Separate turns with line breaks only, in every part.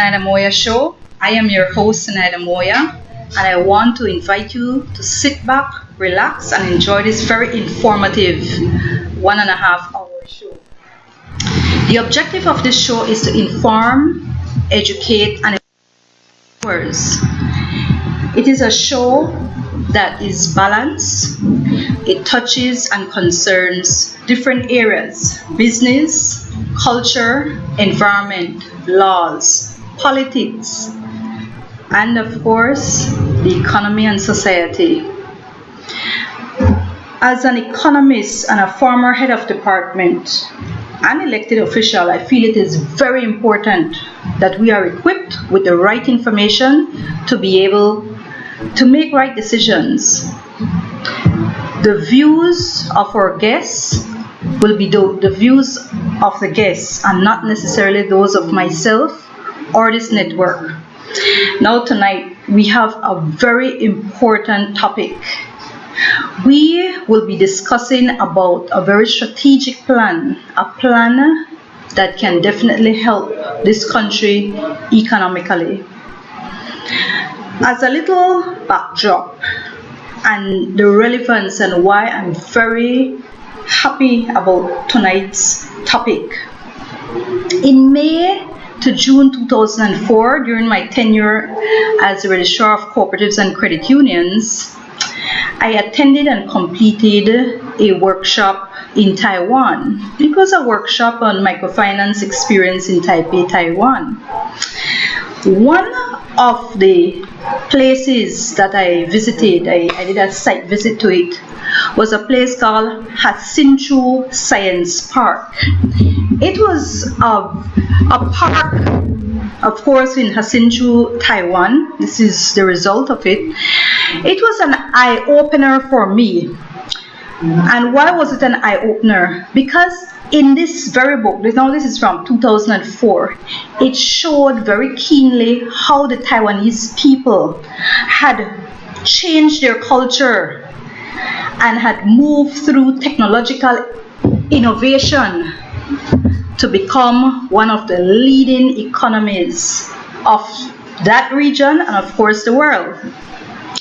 Zenaida Moya show. I am your host, Zenaida Moya, and I want to invite you to sit back, relax, and enjoy this very informative 1.5-hour show. The objective of this show is to inform, educate, and empower. It is a show that is balanced. It touches and concerns different areas: business, culture, environment, laws, politics, and of course, the economy and society. As an economist and a former head of department and elected official, I feel it is very important that we are equipped with the right information to be able to make right decisions. The views of our guests will be the views of the guests and not necessarily those of myself or this network. Now tonight we have a very important topic. We will be discussing about a very strategic plan, a plan that can definitely help this country economically. As a little backdrop and the relevance and why I'm very happy about tonight's topic. In May to June 2004, during my tenure as a registrar of cooperatives and credit unions, I attended and completed a workshop in Taiwan. It was a workshop on microfinance experience in Taipei, Taiwan. One of the places that I visited, I did a site visit to it, was a place called Hsinchu Science Park. It was a park, of course, in Hsinchu, Taiwan. This is the result of it. It was an eye-opener for me. And why was it an eye-opener? Because in this very book, now this is from 2004, it showed very keenly how the Taiwanese people had changed their culture and had moved through technological innovation to become one of the leading economies of that region and of course the world.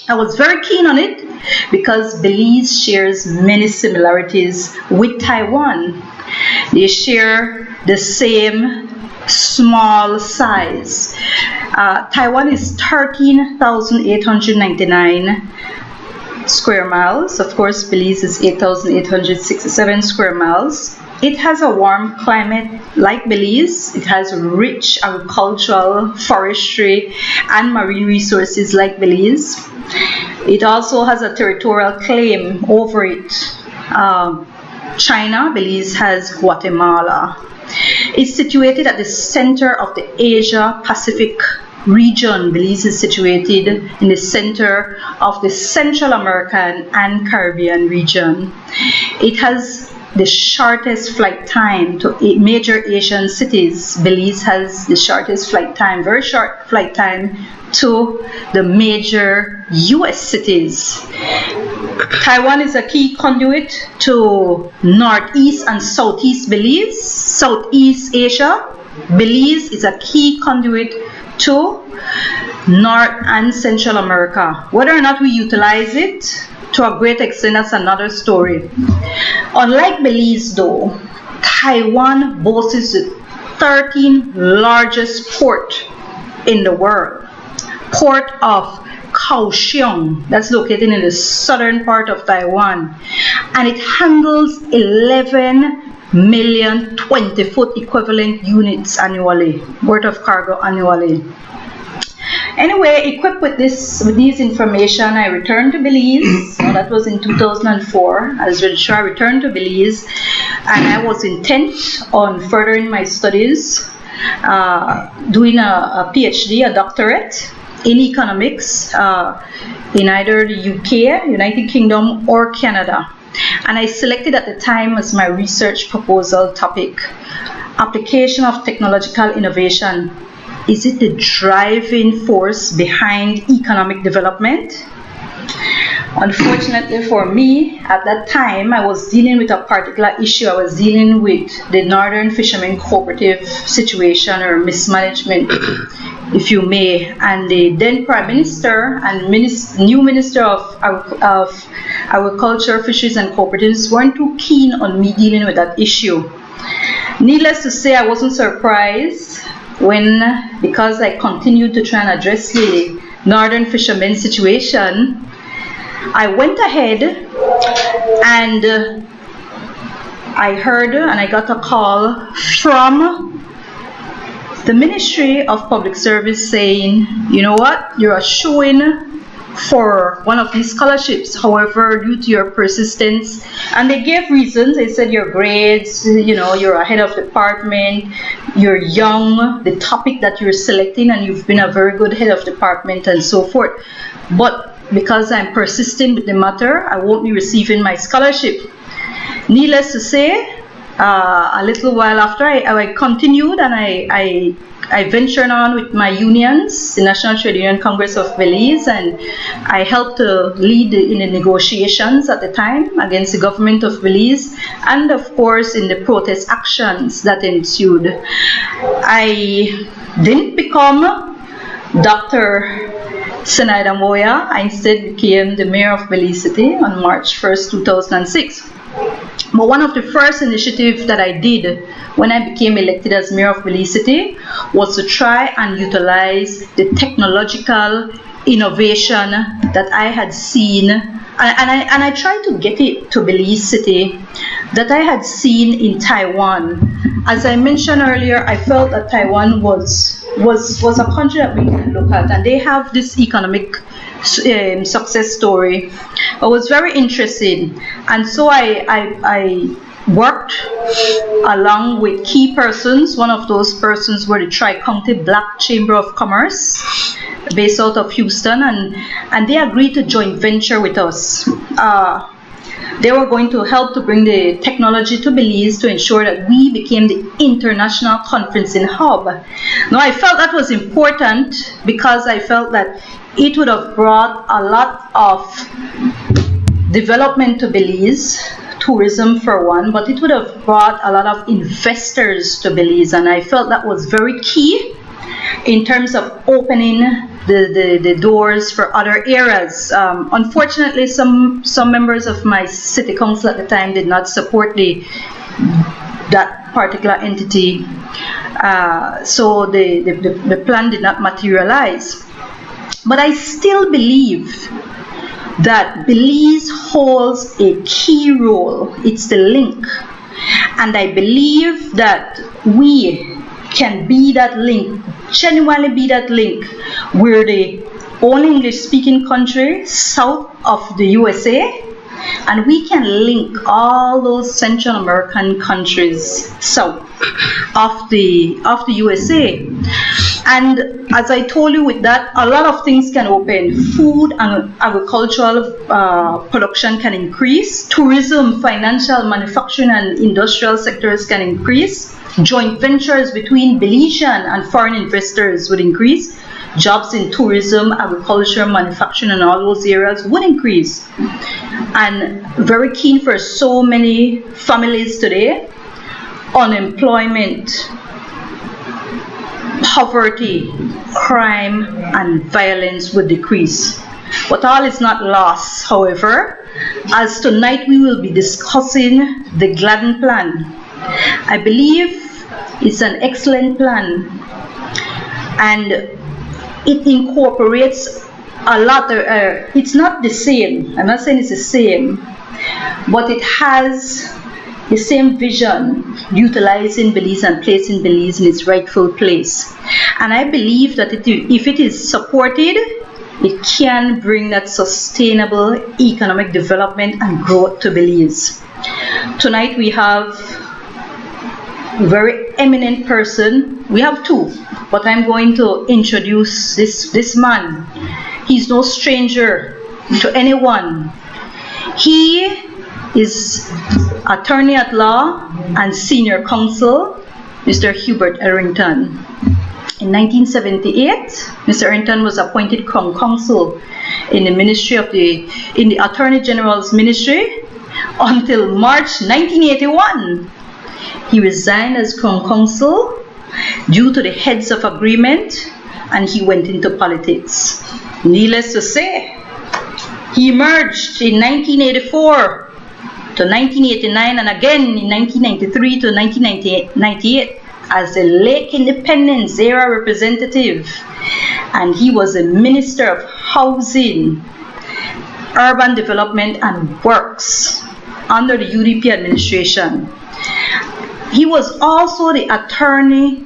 I was very keen on it because Belize shares many similarities with Taiwan. They share the same small size. Taiwan is 13,899 square miles. Of course, Belize is 8,867 square miles. It has a warm climate like Belize. It has rich agricultural, forestry, and marine resources like Belize. It also has a territorial claim over it. China, Belize has Guatemala. It's situated at the center of the Asia-Pacific region. Belize is situated in the center of the Central American and Caribbean region. It has the shortest flight time to major Asian cities. Belize has the shortest flight time, very short flight time to the major US cities. Taiwan is a key conduit to Northeast and Southeast Belize, Southeast Asia. Belize is a key conduit to North and Central America. Whether or not we utilize it to a great extent, that's another story. Unlike Belize though, Taiwan boasts the 13th largest port in the world. Port of Kaohsiung, that's located in the southern part of Taiwan, and it handles 11 million 20-foot equivalent units annually, worth of cargo annually. Anyway, equipped with these information, I returned to Belize. That was in 2004. As registrar, I returned to Belize, and I was intent on furthering my studies, doing a PhD, a doctorate in economics in either the UK, United Kingdom, or Canada. And I selected at the time as my research proposal topic, application of technological innovation. Is it the driving force behind economic development? Unfortunately for me, at that time, I was dealing with a particular issue. I was dealing with the Northern Fishermen Cooperative situation or mismanagement, if you may. And the then Prime Minister and new Minister of Agriculture, Fisheries and Cooperatives weren't too keen on me dealing with that issue. Needless to say, I wasn't surprised when, because I continued to try and address the Northern Fishermen situation, I went ahead and I heard and I got a call from the Ministry of Public Service saying, you know what, you're showing for one of these scholarships. However, due to your persistence, and they gave reasons. They said your grades, you know, you're a head of department, you're young, the topic that you're selecting, and you've been a very good head of department and so forth. But because I'm persistent with the matter, I won't be receiving my scholarship. Needless to say, a little while after, I continued and I ventured on with my unions, the National Trade Union Congress of Belize, and I helped to lead in the negotiations at the time against the government of Belize, and of course in the protest actions that ensued. I didn't become Dr. Zenaida Moya. I instead became the mayor of Belize City on March 1st, 2006. But one of the first initiatives that I did when I became elected as mayor of Belize City was to try and utilize the technological innovation that I had seen, and I tried to get it to Belize City, that I had seen in Taiwan. As I mentioned earlier, I felt that Taiwan was a country that we can look at, and they have this economic success story. I was very interested, and so I worked along with key persons. One of those persons were the Tri-County Black Chamber of Commerce based out of Houston, and they agreed to joint venture with us. They were going to help to bring the technology to Belize to ensure that we became the international conferencing hub. Now, I felt that was important because I felt that it would have brought a lot of development to Belize, tourism for one, but it would have brought a lot of investors to Belize, and I felt that was very key in terms of opening the doors for other areas. Unfortunately, some members of my city council at the time did not support that particular entity, so the plan did not materialize. But I still believe that Belize holds a key role. It's the link, and I believe that we can be that link, genuinely be that link. We're the only English-speaking country south of the USA, and we can link all those Central American countries south of the USA. And as I told you, with that, a lot of things can open. Food and agricultural production can increase. Tourism, financial, manufacturing, and industrial sectors can increase. Joint ventures between Belizean and foreign investors would increase. Jobs in tourism, agriculture, manufacturing, and all those areas would increase. And very keen for so many families today, unemployment, poverty, crime, and violence would decrease. But all is not lost, however, as tonight we will be discussing the Gladden Plan. I believe it's an excellent plan, and it incorporates a lot. It's not the same, I'm not saying it's the same, but it has the same vision, utilizing Belize and placing Belize in its rightful place. And I believe that if it is supported, it can bring that sustainable economic development and growth to Belize. Tonight we have a very eminent person. We have two, but I'm going to introduce this man. He's no stranger to anyone. He is attorney at law and senior counsel, Mr. Hubert Elrington. in 1978, Mr. Elrington was appointed Counsel in the Attorney General's Ministry until March 1981. He resigned as Counsel due to the heads of agreement, and he went into politics. Needless to say, he emerged in 1984 to 1989 and again in 1993 to 1998 as the Lake Independence era representative, and he was a Minister of Housing, Urban Development and Works under the UDP administration. He was also the Attorney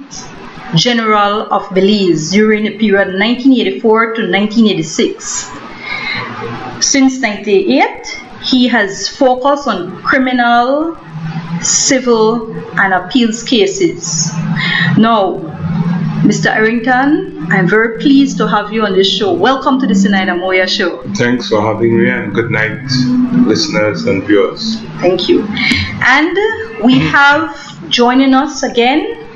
General of Belize during the period 1984 to 1986. Since 1998, he has focused on criminal, civil, and appeals cases. Now, Mr. Elrington, I'm very pleased to have you on this show. Welcome to the Zenaida Moya show.
Thanks for having me, and good night, listeners and viewers.
Thank you. And we have joining us again,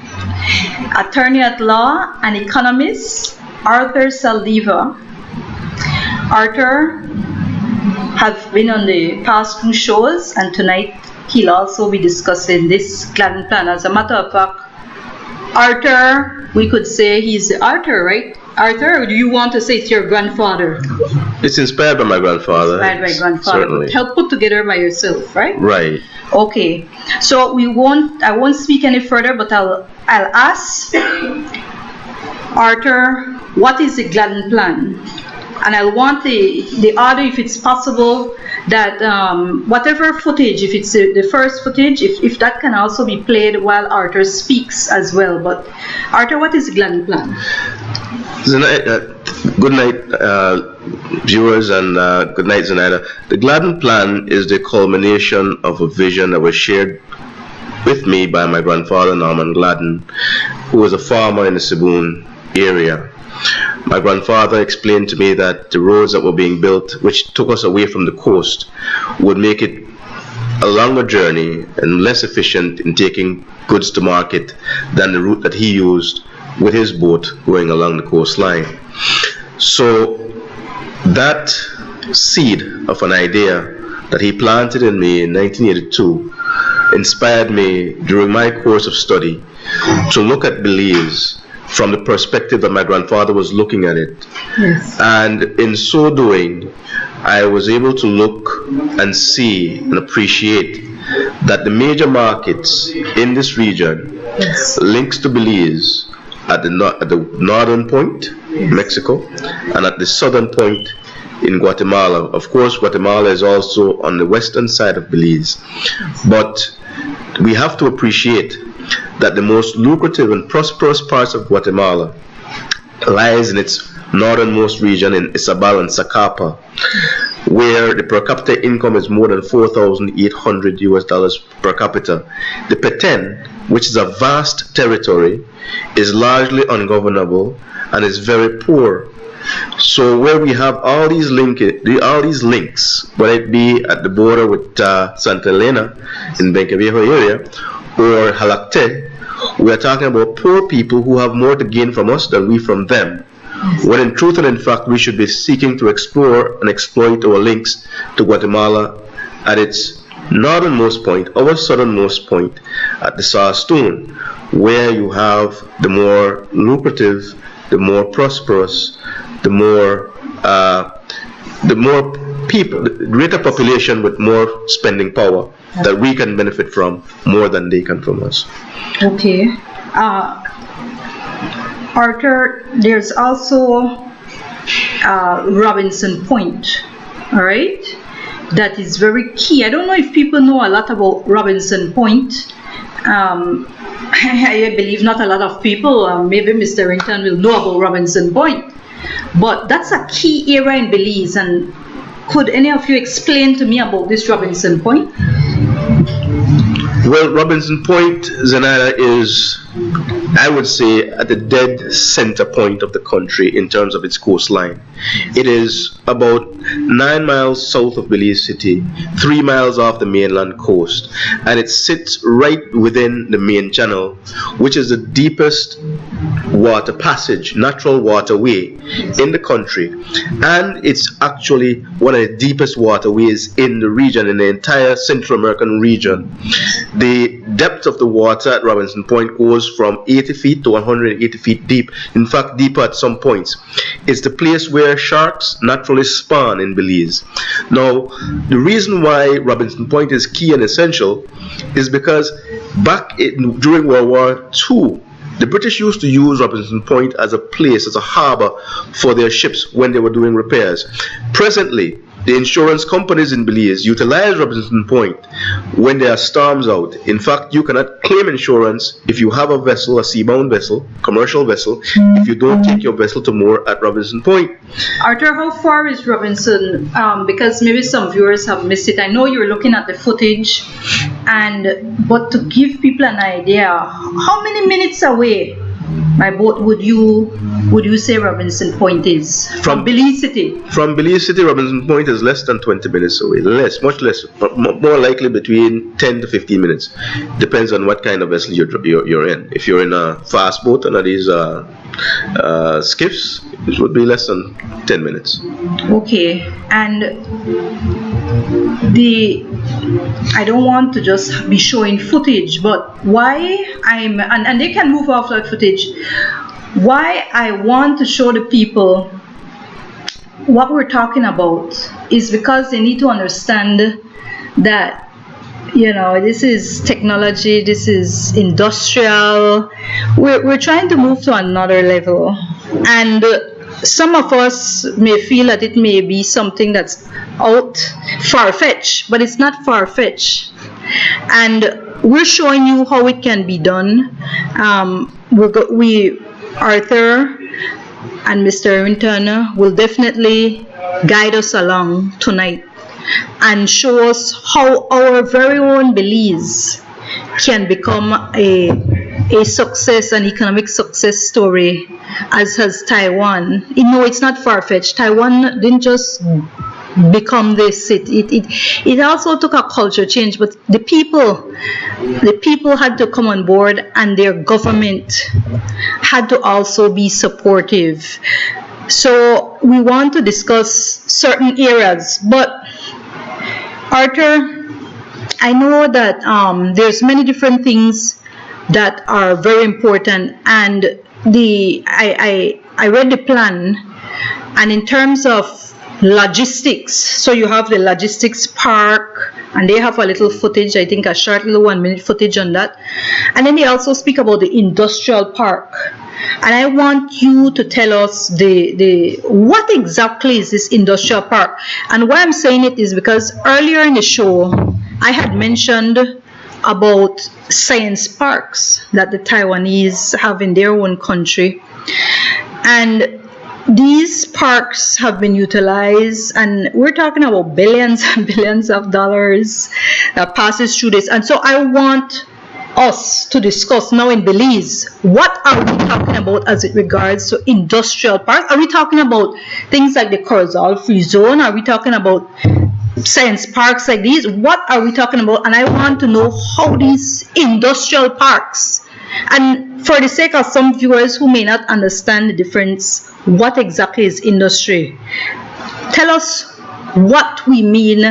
attorney at law and economist, Arthur Saldivar. Arthur has been on the past two shows, and tonight he'll also be discussing this Gladden Plan. As a matter of fact, Arthur, we could say he's Arthur, right? Arthur, or do you want to say it's your grandfather?
It's inspired by my grandfather.
Inspired by grandfather.
Certainly.
Help put together by yourself, right?
Right.
Okay. So I won't speak any further, but I'll ask Arthur, what is the Gladden Plan? And I want the order, if it's possible, that whatever footage, if it's the first footage, if that can also be played while Arthur speaks as well. But Arthur, what is the Gladden Plan?
Good night, viewers, and good night, Zenaida. The Gladden Plan is the culmination of a vision that was shared with me by my grandfather, Norman Gladden, who was a farmer in the Siboon area. My grandfather explained to me that the roads that were being built, which took us away from the coast, would make it a longer journey and less efficient in taking goods to market than the route that he used with his boat going along the coastline. So that seed of an idea that he planted in me in 1982 inspired me during my course of study to look at Belize from the perspective that my grandfather was looking at it.
Yes.
And in so doing, I was able to look and see and appreciate that the major markets in this region,
Yes.
links to Belize at the northern point,
Yes.
Mexico, and at the southern point in Guatemala. Of course, Guatemala is also on the western side of Belize. But we have to appreciate that the most lucrative and prosperous parts of Guatemala lies in its northernmost region in Izabal and Zacapa, where the per capita income is more than $4,800 per capita. The Petén, which is a vast territory, is largely ungovernable and is very poor. So where we have all these links, whether it be at the border with Santa Elena in Benqueviejo area or Jalacté, we are talking about poor people who have more to gain from us than we from them. When in truth and in fact we should be seeking to explore and exploit our links to Guatemala at its northernmost point, our southernmost point at the Sawstone, where you have the more lucrative, the more prosperous, the more people, the greater population with more spending power that we can benefit from more than they can from us.
Okay. Arthur, there's also Robinson Point, all right? That is very key. I don't know if people know a lot about Robinson Point. I believe not a lot of people, maybe Mr. Elrington will know about Robinson Point. But that's a key area in Belize, and could any of you explain to me about this Robinson Point?
Well, Robinson Point, Zenaida, is, I would say, at the dead center point of the country in terms of its coastline. It is about 9 miles south of Belize City, 3 miles off the mainland coast, and it sits right within the main channel, which is the deepest water passage, natural waterway in the country, and it's actually one of the deepest waterways in the region, in the entire Central American region. The depth of the water at Robinson Point goes from 80 feet to 180 feet deep, in fact deeper at some points. It's the place where sharks naturally spawn in Belize. Now, the reason why Robinson Point is key and essential is because during World War II, the British used to use Robinson Point as a place, as a harbor for their ships when they were doing repairs. Presently, the insurance companies in Belize utilize Robinson Point when there are storms out. In fact, you cannot claim insurance if you have a vessel, a seabound vessel, commercial vessel, if you don't take your vessel to moor at Robinson Point.
Arthur, how far is Robinson? Because maybe some viewers have missed it. I know you're looking at the footage, but to give people an idea, how many minutes away by boat would you say Robinson Point is from Belize City? From Belize City,
Robinson Point is less than 20 minutes away. Much less, more likely between 10 to 15 minutes. Depends on what kind of vessel you're in. If you're in a fast boat, and these skiffs, it would be less than 10 minutes.
Okay, and I don't want to just be showing footage, but why and they can move off that footage. Why I want to show the people what we're talking about is because they need to understand that, this is technology, this is industrial. We're trying to move to another level, and some of us may feel that it may be something that's out far-fetched, but it's not far-fetched. And we're showing you how it can be done. Arthur and Mr. Elrington will definitely guide us along tonight and show us how our very own Belize can become a success, an economic success story, as has Taiwan. It's not far-fetched. Taiwan didn't just become this. It also took a culture change, but the people had to come on board, and their government had to also be supportive. So we want to discuss certain areas, but Arthur, I know that there's many different things that are very important, and I read the plan, and in terms of logistics, so you have the logistics park, and they have a little footage, I think a short little 1-minute footage on that, and then they also speak about the industrial park. And I want you to tell us what exactly is this industrial park. And why I'm saying it is because earlier in the show I had mentioned about science parks that the Taiwanese have in their own country, and these parks have been utilized, and we're talking about billions and billions of dollars that passes through this. And so I want us to discuss now in Belize, what are we talking about as it regards to industrial parks? Are we talking about things like the Corozal Free Zone? Are we talking about science parks like these? What are we talking about? And I want to know how these industrial parks, and for the sake of some viewers who may not understand the difference, what exactly is industry? Tell us what we mean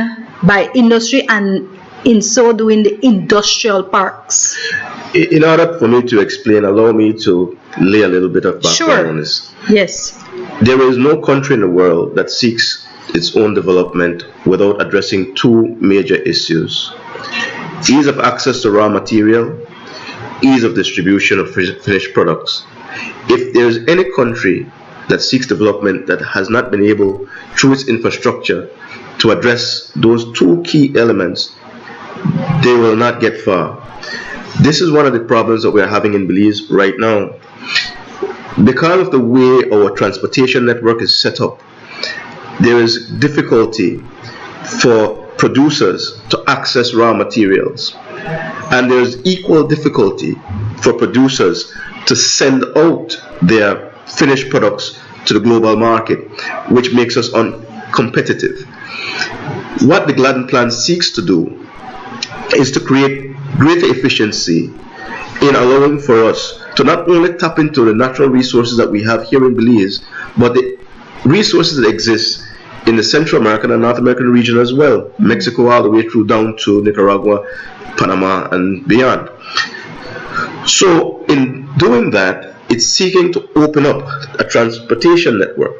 by industry, and in so doing, the industrial parks.
In order for me to explain, allow me to lay a little bit of background on this.
Yes.
There is no country in the world that seeks its own development without addressing two major issues: ease of access to raw material, ease of distribution of finished products. If there is any country that seeks development that has not been able, through its infrastructure, to address those two key elements, they will not get far. This is one of the problems that we are having in Belize right now. Because of the way our transportation network is set up, there is difficulty for producers to access raw materials, and there is equal difficulty for producers to send out their finished products to the global market, which makes us uncompetitive. What the Gladden Plan seeks to do is to create greater efficiency in allowing for us to not only tap into the natural resources that we have here in Belize, but the resources that exist in the Central American and North American region as well, Mexico all the way through down to Nicaragua, Panama, and beyond. So in doing that, it's seeking to open up a transportation network.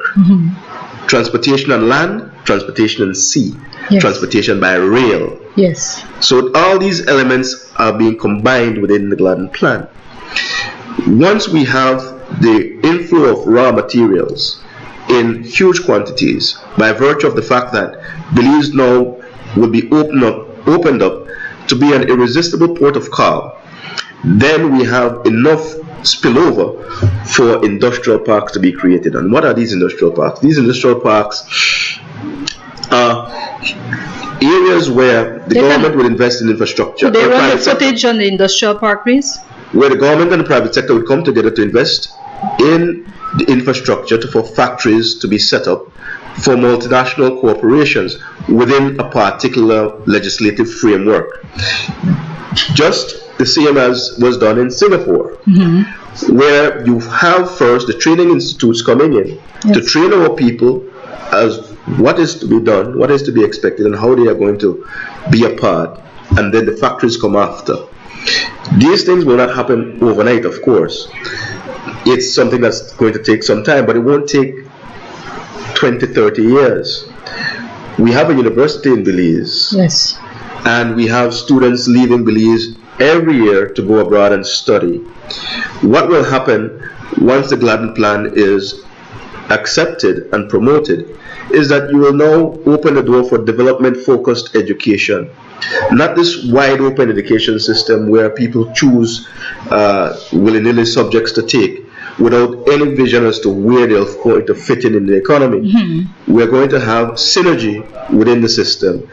Transportation on land, transportation on sea, transportation by rail.
Yes.
So all these elements are being combined within the Gladden Plan. Once we have the inflow of raw materials in huge quantities, by virtue of the fact that Belize now will be opened up to be an irresistible port of call, then we have enough spillover for industrial parks to be created. And what are these industrial parks? These industrial parks are areas where the government will invest in infrastructure.
Could they run the footage on the industrial park, please?
Where the government and the private sector would come together to invest in the infrastructure for factories to be set up for multinational corporations within a particular legislative framework. Just the same as was done in Singapore, where you have first the training institutes coming in to train our people as what is to be done, what is to be expected, and how they are going to be a part, and then the factories come after. These things will not happen overnight, of course. It's something that's going to take some time, but it won't take 20, 30 years. We have a university in Belize.
Yes.
And we have students leaving Belize every year to go abroad and study. What will happen once the Gladden Plan is accepted and promoted is that you will now open the door for development-focused education. Not this wide open education system where people choose willy-nilly subjects to take without any vision as to where they're going to fit in the economy. We're going to have synergy within the system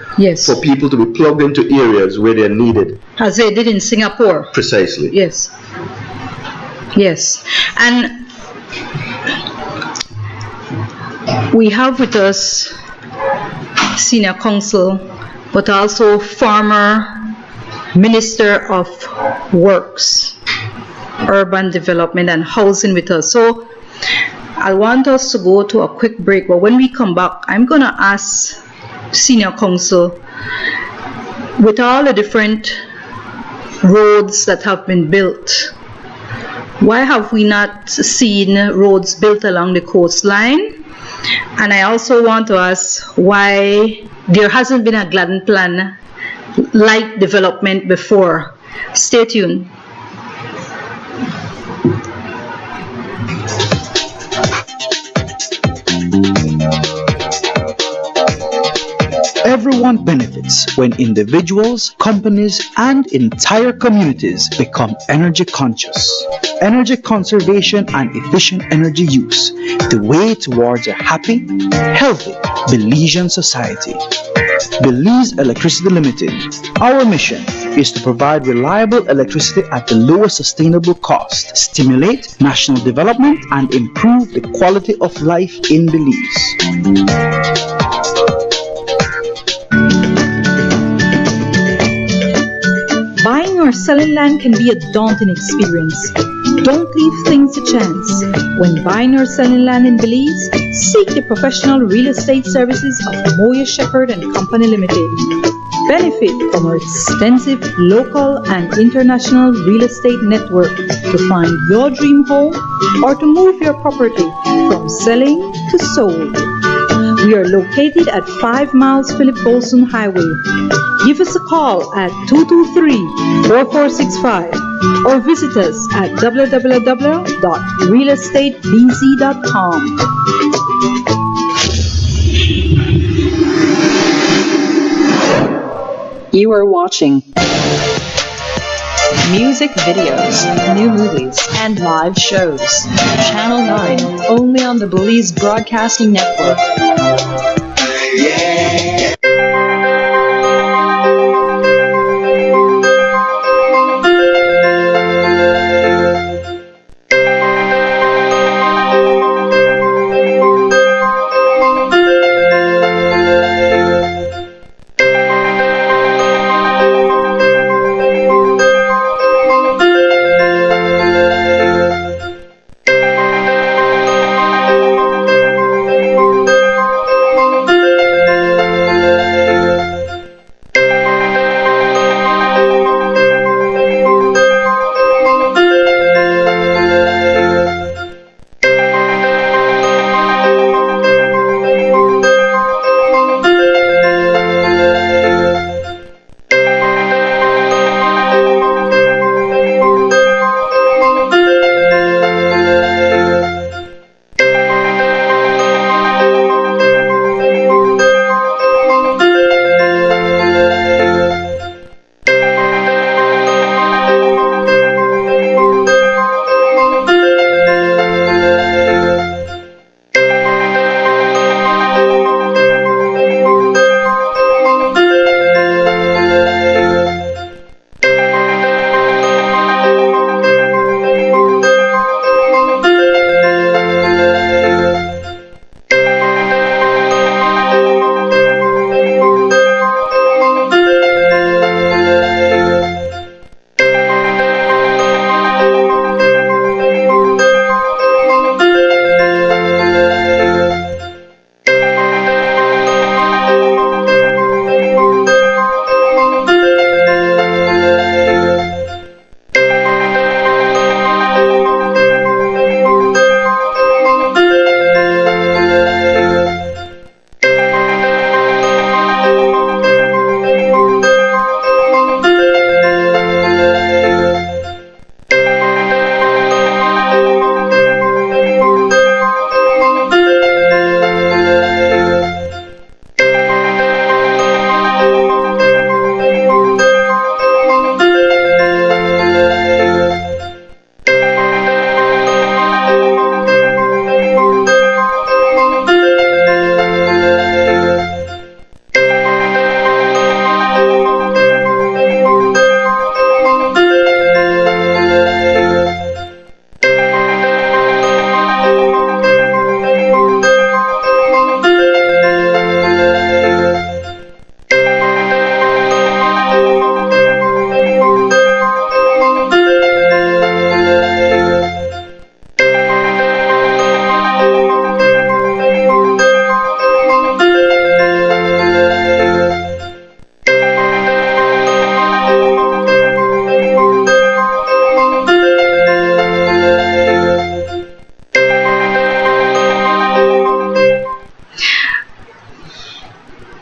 for people to be plugged into areas where they're needed.
As they did in Singapore.
Precisely.
Yes. Yes. And we have with us Senior Counsel, but also former Minister of Works, Urban Development and Housing with us. So I want us to go to a quick break, but when we come back, I'm going to ask Senior Counsel, with all the different roads that have been built, why have we not seen roads built along the coastline? And I also want to ask why there hasn't been a Gladden Plan like development before. Stay tuned.
Everyone benefits when individuals, companies, and entire communities become energy conscious. Energy conservation and efficient energy use, the way towards a happy, healthy Belizean society. Belize Electricity Limited. Our mission is to provide reliable electricity at the lowest sustainable cost, stimulate national development, and improve the quality of life in Belize.
Buying or selling land can be a daunting experience. Don't leave things to chance. When buying or selling land in Belize, seek the professional real estate services of Moya Shepherd and Company Limited. Benefit from our extensive local and international real estate network to find your dream home or to move your property from selling to sold. We are located at 5 miles Philip Bolson Highway. Give us a call at 223-4465 or visit us at www.realestatebz.com.
You are watching music videos, new movies, and live shows. Channel 9, only on the Belize Broadcasting Network.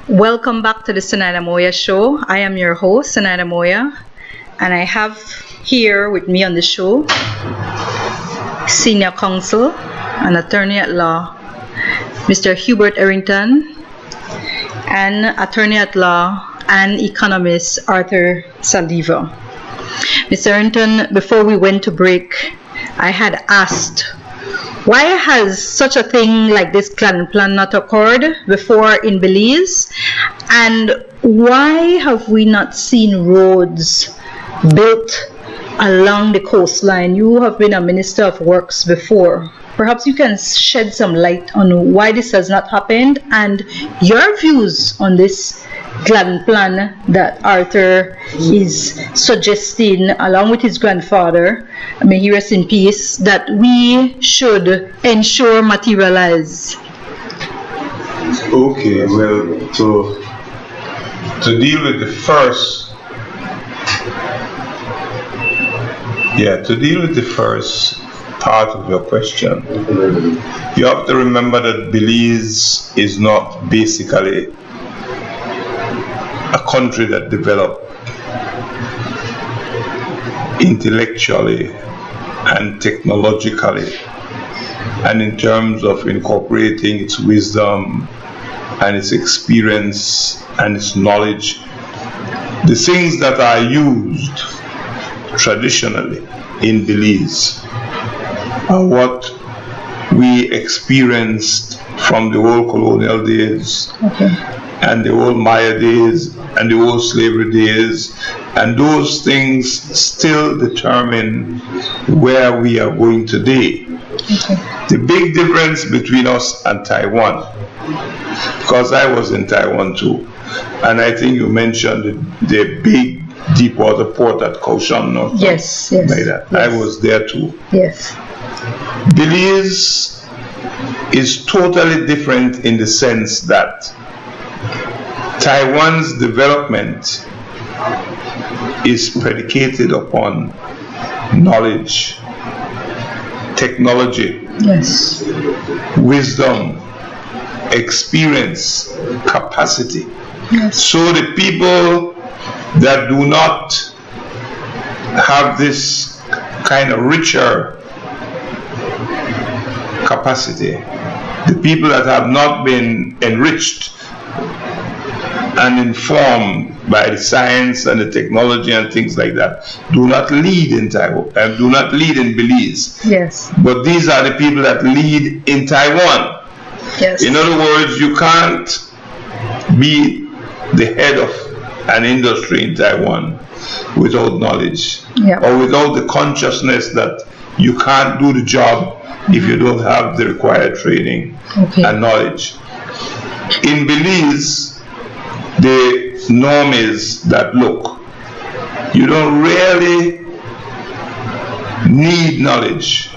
Welcome back to the Zenaida Moya Show. I am your host, Zenaida Moya, and I have here with me on the show Senior Counsel and Attorney at Law, Mr. Hubert Elrington, and Attorney at Law and Economist Arthur Saldivar. Mr. Elrington, before we went to break, I had asked, why has such a thing like this Gladden Plan not occurred before in Belize? And why have we not seen roads built along the coastline? You have been a Minister of Works before. Perhaps you can shed some light on why this has not happened and your views on this Gladden Plan that Arthur is suggesting, along with his grandfather, may he rest in peace, that we should ensure materialize.
Okay, well, to deal with the first, part of your question, you have to remember that Belize is not basically a country that developed intellectually and technologically, and in terms of incorporating its wisdom and its experience and its knowledge, the things that are used traditionally in Belize are what we experienced from the old colonial days, and the old Maya days, and the old slavery days, and those things still determine where we are going today. The big difference between us and Taiwan, because I was in Taiwan too, and I think you mentioned the big deep water port at Kaohsiung, North.
Yes.
Like that. Yes. I was there too.
Yes.
Belize is totally different in the sense that Taiwan's development is predicated upon knowledge, technology,
yes,
wisdom, experience, capacity.
Yes.
So the people that do not have this kind of richer capacity, the people that have not been enriched and informed by the science and the technology and things like that, do not lead in Taiwan, do not lead in Belize.
Yes.
But these are the people that lead in Taiwan.
Yes.
In other words, you can't be the head of an industry in Taiwan without knowledge, or without the consciousness that you can't do the job if you don't have the required training and knowledge. In Belize, the norm is that, look, you don't really need knowledge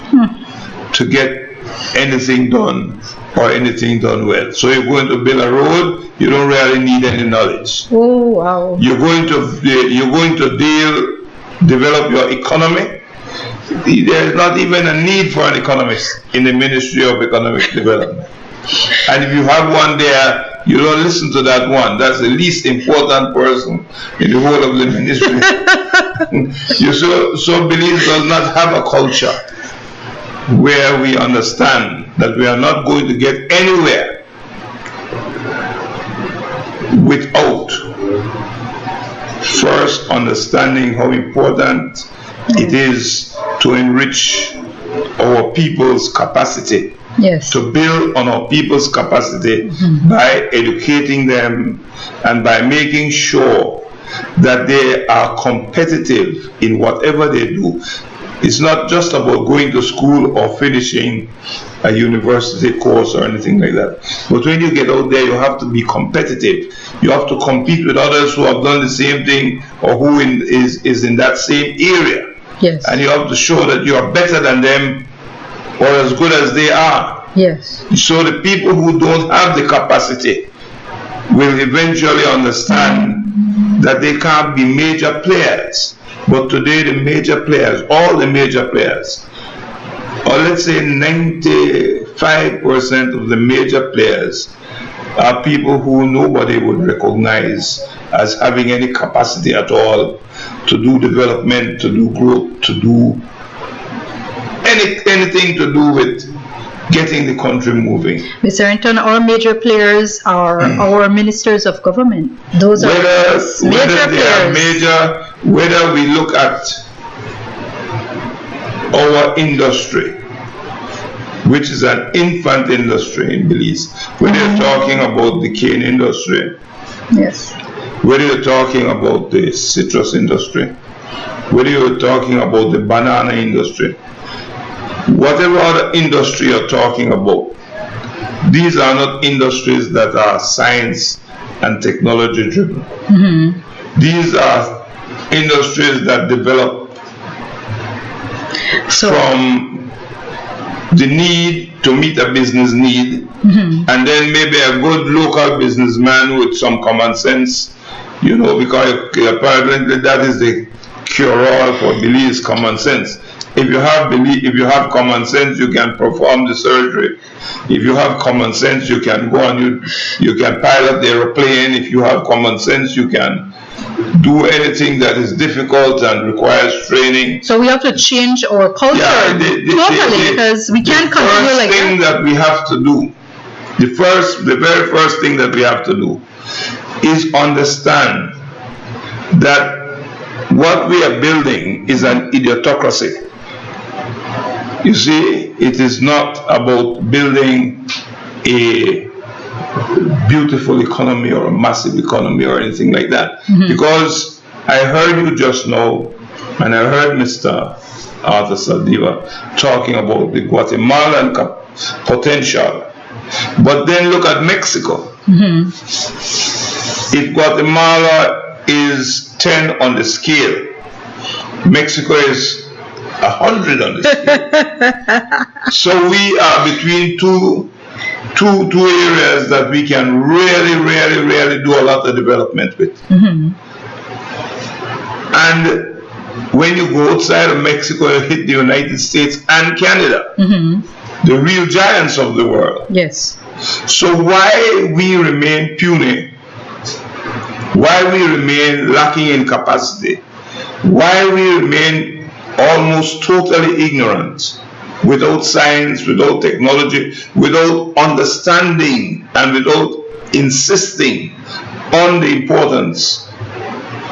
to get anything done or anything done well. So you're going to build a road, you don't really need any knowledge.
Oh, wow.
You're going to develop your economy. There's not even a need for an economist in the Ministry of Economic Development. And if you have one there, you don't listen to that one. That's the least important person in the whole of the ministry. So Belize does not have a culture where we understand that we are not going to get anywhere without first understanding how important it is to enrich our people's capacity.
Yes.
To build on our people's capacity by educating them and by making sure that they are competitive in whatever they do. It's not just about going to school or finishing a university course or anything like that. But when you get out there, you have to be competitive. You have to compete with others who have done the same thing or who is in that same area.
Yes.
And you have to show that you are better than them or as good as they are.
Yes.
So the people who don't have the capacity will eventually understand that they can't be major players. But today the major players, all the major players, or let's say 95% of the major players, are people who nobody would recognize as having any capacity at all to do development, to do growth, to do anything to do with getting the country moving.
Mr. Elrington, our major players are our ministers of government. Those are major players.
Whether we look at our industry, which is an infant industry in Belize, whether you're talking about the cane industry,
yes,
whether you're talking about the citrus industry, whether you're talking about the banana industry, whatever other industry you're talking about, these are not industries that are science and technology driven. These are industries that develop from the need to meet a business need, and then maybe a good local businessman with some common sense, you know, because apparently that is the cure-all for Belize, common sense. If you have common sense, you can perform the surgery. If you have common sense, you can go and you can pilot the aeroplane. If you have common sense, you can do anything that is difficult and requires training.
So we have to change our culture totally, because we can't continue like that. The first thing that we have to do, the very first thing that we have to do is understand that what we are building is an idiotocracy. You see, it is not about building a beautiful economy or a massive economy or anything like that. Because I heard you just now, and I heard Mr. Arthur Saldivar talking about the Guatemalan potential. But then look at Mexico. If Guatemala is 10 on the scale, Mexico is 100 on the scale. So we are between two areas that we can really do a lot of development with. And when you go outside of Mexico, you hit the United States and Canada, the real giants of the world. Yes.
So why we remain puny? Why we remain lacking in capacity? Why we remain almost totally ignorant, without science, without technology, without understanding, and without insisting on the importance?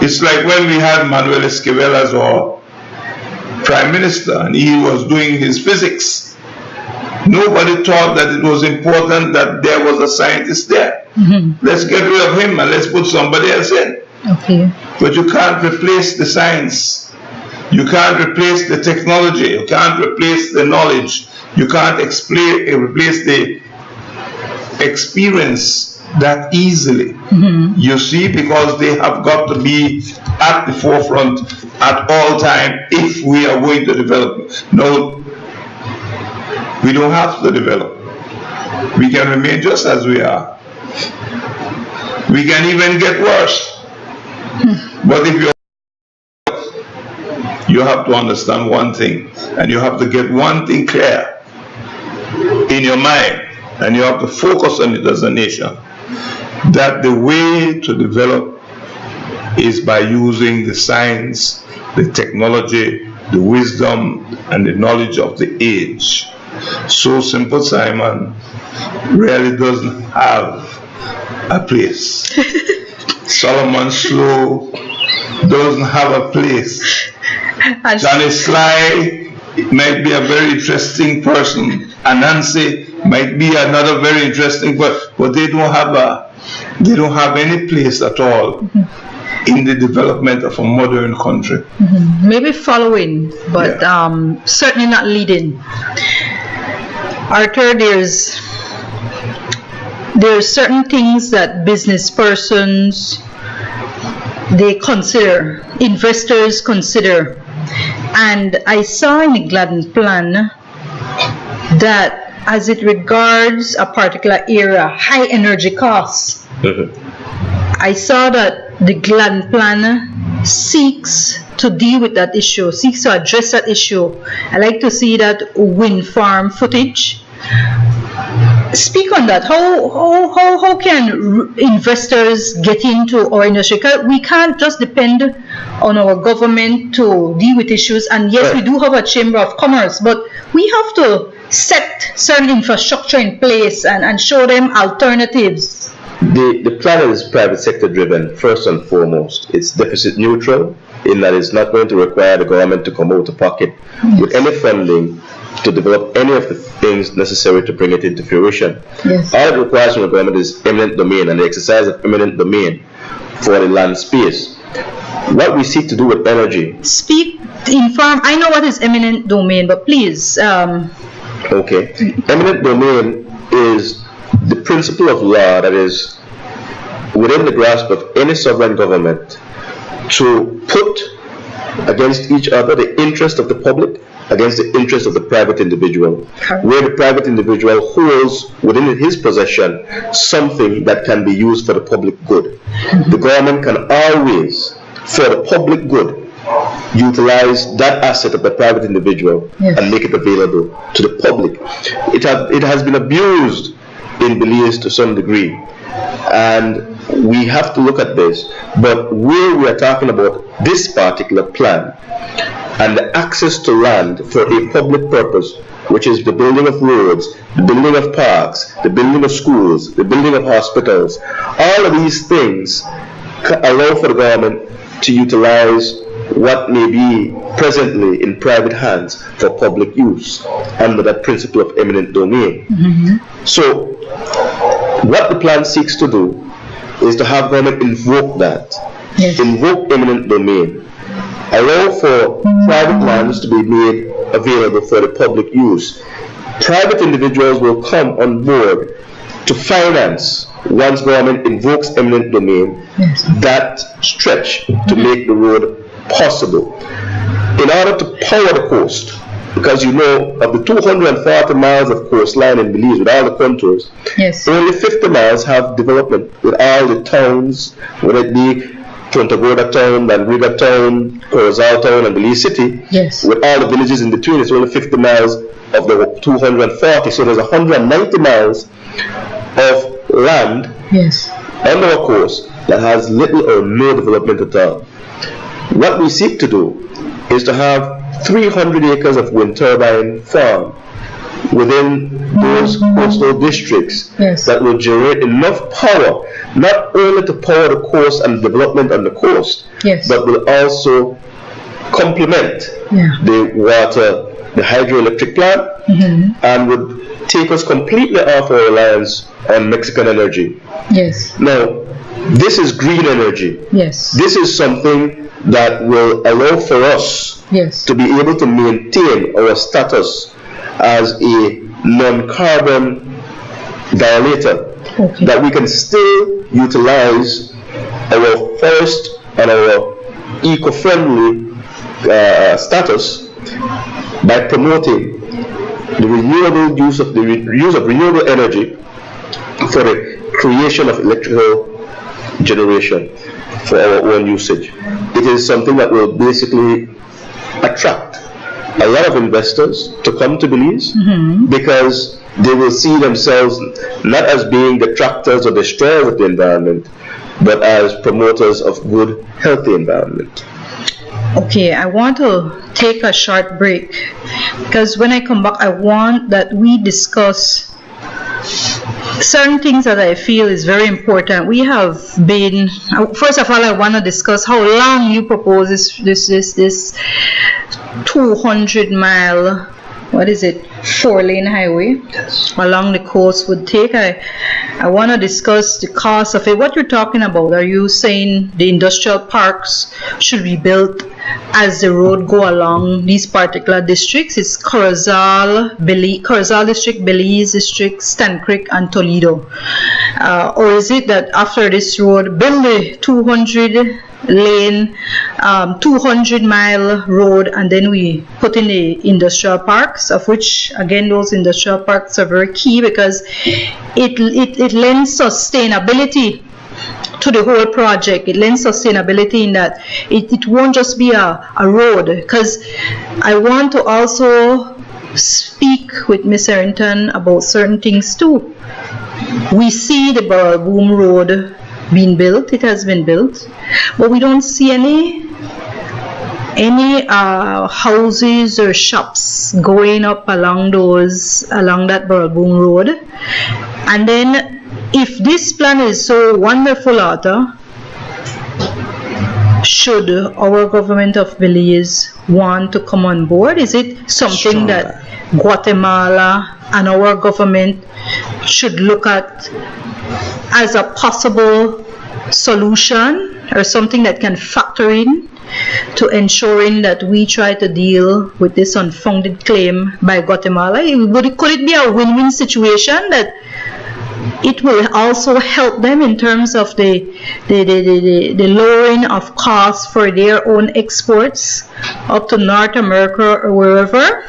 It's like when we had Manuel Esquivel as our Prime Minister and he was doing his physics. Nobody thought that it was important that there was a scientist there. Let's get rid of him and let's put somebody else in.
Okay.
But you can't replace the science. You can't replace the technology. You can't replace the knowledge. You can't replace the experience that easily. You see, because they have got to be at the forefront at all time if we are going to develop. No, we don't have to develop. We can remain just as we are. We can even get worse. But if you have to understand one thing, and you have to get one thing clear in your mind, and you have to focus on it as a nation, that the way to develop is by using the science, the technology, the wisdom, and the knowledge of the age. So Simple Simon really doesn't have a place. Solomon Slow doesn't have a place. Johnny Sly might be a very interesting person. Anansi might be another very interesting person, but they don't have any place at all in the development of a modern country.
Maybe following, but certainly not leading. Arthur, there's certain things that business persons, they consider, investors consider. And I saw in the Gladden Plan that as it regards a particular area, high energy costs, I saw that the Gladden Plan seeks to deal with that issue, seeks to address that issue. I like to see that wind farm footage Speak on that. How can investors get into our industry? 'Cause we can't just depend on our government to deal with issues. And yes, we do have a Chamber of Commerce, but we have to set certain infrastructure in place and show them alternatives.
The plan is private sector driven, first and foremost. It's deficit neutral in that it's not going to require the government to come out of pocket with any funding to develop any of the things necessary to bring it into fruition.
Yes.
All it requires from the government is eminent domain and the exercise of eminent domain for the land space. What we seek to do with energy.
Speak, inform. I know what is eminent domain, but please.
Okay. Eminent domain is the principle of law that is within the grasp of any sovereign government to put against each other the interest of the public against the interest of the private individual, where the private individual holds within his possession something that can be used for the public good. The government can always, for the public good, utilize that asset of the private individual and make it available to the public. It has been abused in Belize to some degree, and we have to look at this. But where we are talking about this particular plan and the access to land for a public purpose, which is the building of roads, the building of parks, the building of schools, the building of hospitals, all of these things allow for the government to utilize what may be presently in private hands for public use under that principle of eminent domain. So what the plan seeks to do is to have government invoke that, invoke eminent domain, allow for private lands to be made available for the public use. Private individuals will come on board to finance, once government invokes eminent domain, that stretch to make the road possible. In order to power the coast, because you know, of the 240 miles of coastline in Belize with all the contours, only 50 miles have development with all the towns, whether it be Punta Gorda Town, Manriga Town, Corozal Town, and Belize City, with all the villages in between. It's only 50 miles of the 240, so there's 190 miles of land on our coast that has little or no development at all. What we seek to do is to have 300 acres of wind turbine farm within those coastal districts that will generate enough power, not only to power the coast and development on the coast, but will also complement the water, the hydroelectric plant, and would take us completely off our reliance on Mexican energy. Now, this is green energy. This is something that will allow for us to be able to maintain our status as a non-carbon violator, that we can still utilize our forest and our eco-friendly status by promoting the renewable use of renewable energy for the creation of electrical generation for our own usage. It is something that will basically attract a lot of investors to come to Belize because they will see themselves not as being detractors or destroyers of the environment, but as promoters of good, healthy environment.
Okay, I want to take a short break because when I come back, I want that we discuss certain things that I feel is very important. We have been, first of all, I want to discuss how long you propose this 200-mile, 4-lane highway along the coast would take. I want to discuss the cost of it. What you're talking about, are you saying the industrial parks should be built as the road go along these particular districts? It's Corozal district, Belize district, Stan Creek, and Toledo. Or is it that after this road, build the 200-lane, 200-mile road, and then we put in the industrial parks, of which, again, those industrial parks are very key because it lends sustainability to the whole project. It lends sustainability in that it won't just be a road, because I want to also speak with Miss Elrington about certain things too. We see the Boom Road being built, it has been built, but we don't see any houses or shops going up along that Boom Road. And then if this plan is so wonderful, Arthur, should our government of Belize want to come on board? Is it something that Guatemala and our government should look at as a possible solution, or something that can factor in to ensuring that we try to deal with this unfounded claim by Guatemala? Could it be a win-win situation that it will also help them in terms of the lowering of costs for their own exports up to North America or wherever?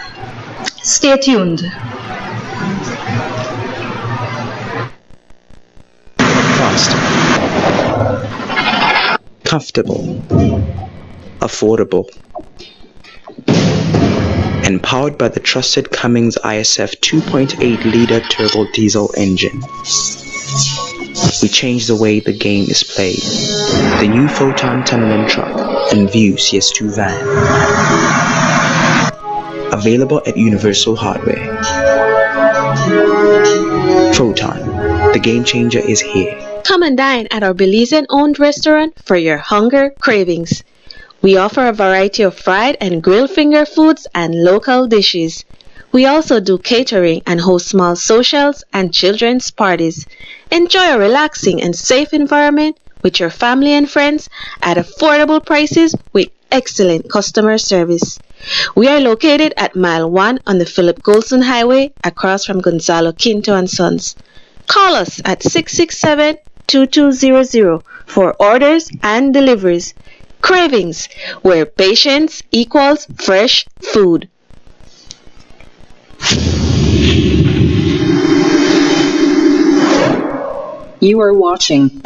Stay tuned.
Fast, comfortable, affordable, and powered by the trusted Cummins ISF 2.8-liter turbo diesel engine. We change the way the game is played. The new Photon tunneling truck and View CS2 van. Available at Universal Hardware. Photon, the game changer is here.
Come and dine at our Belizean-owned restaurant for your hunger cravings. We offer a variety of fried and grilled finger foods and local dishes. We also do catering and host small socials and children's parties. Enjoy a relaxing and safe environment with your family and friends at affordable prices with excellent customer service. We are located at Mile 1 on the Philip Golson Highway across from Gonzalo Quinto and Sons. Call us at 667-2200 for orders and deliveries. Cravings, where patience equals fresh food.
You are watching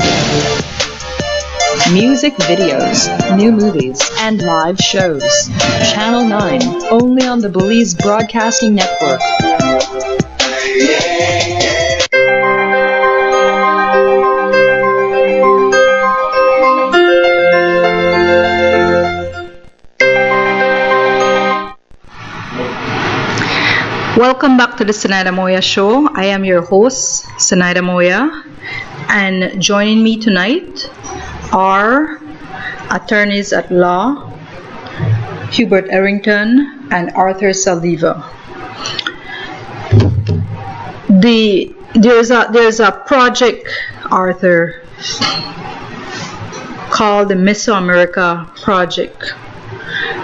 music videos, new movies, and live shows. Channel 9, only on the Belize Broadcasting Network.
Welcome back to the Zenaida Moya Show. I am your host, Zenaida Moya, and joining me tonight are attorneys at law, Hubert Elrington and Arthur Saldivar. There's a project, Arthur, called the Mesoamerica Project.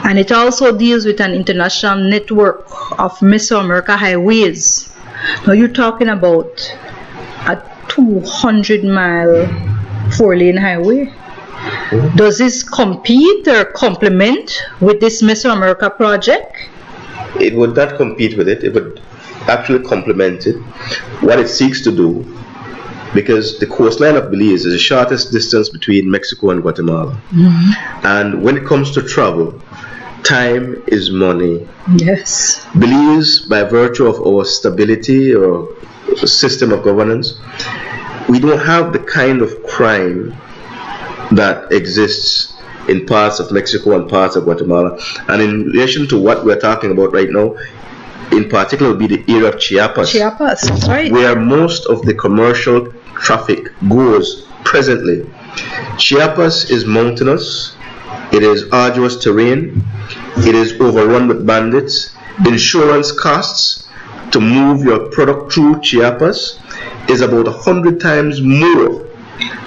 And it also deals with an international network of Mesoamerica highways. Now you're talking about a 200-mile 4-lane highway. Does this compete or complement with this Mesoamerica project?
It would not compete with it. It would actually complement it. What it seeks to do, because the coastline of Belize is the shortest distance between Mexico and Guatemala. Mm-hmm. And when it comes to travel, time is money.
Yes.
Belize, by virtue of our stability or system of governance, we don't have the kind of crime that exists in parts of Mexico and parts of Guatemala. And in relation to what we're talking about right now, in particular, will be the area of Chiapas.
Chiapas, that's right.
Where most of the commercial traffic goes presently. Chiapas is mountainous. It is arduous terrain. It is overrun with bandits. Insurance costs to move your product through Chiapas is about 100 times more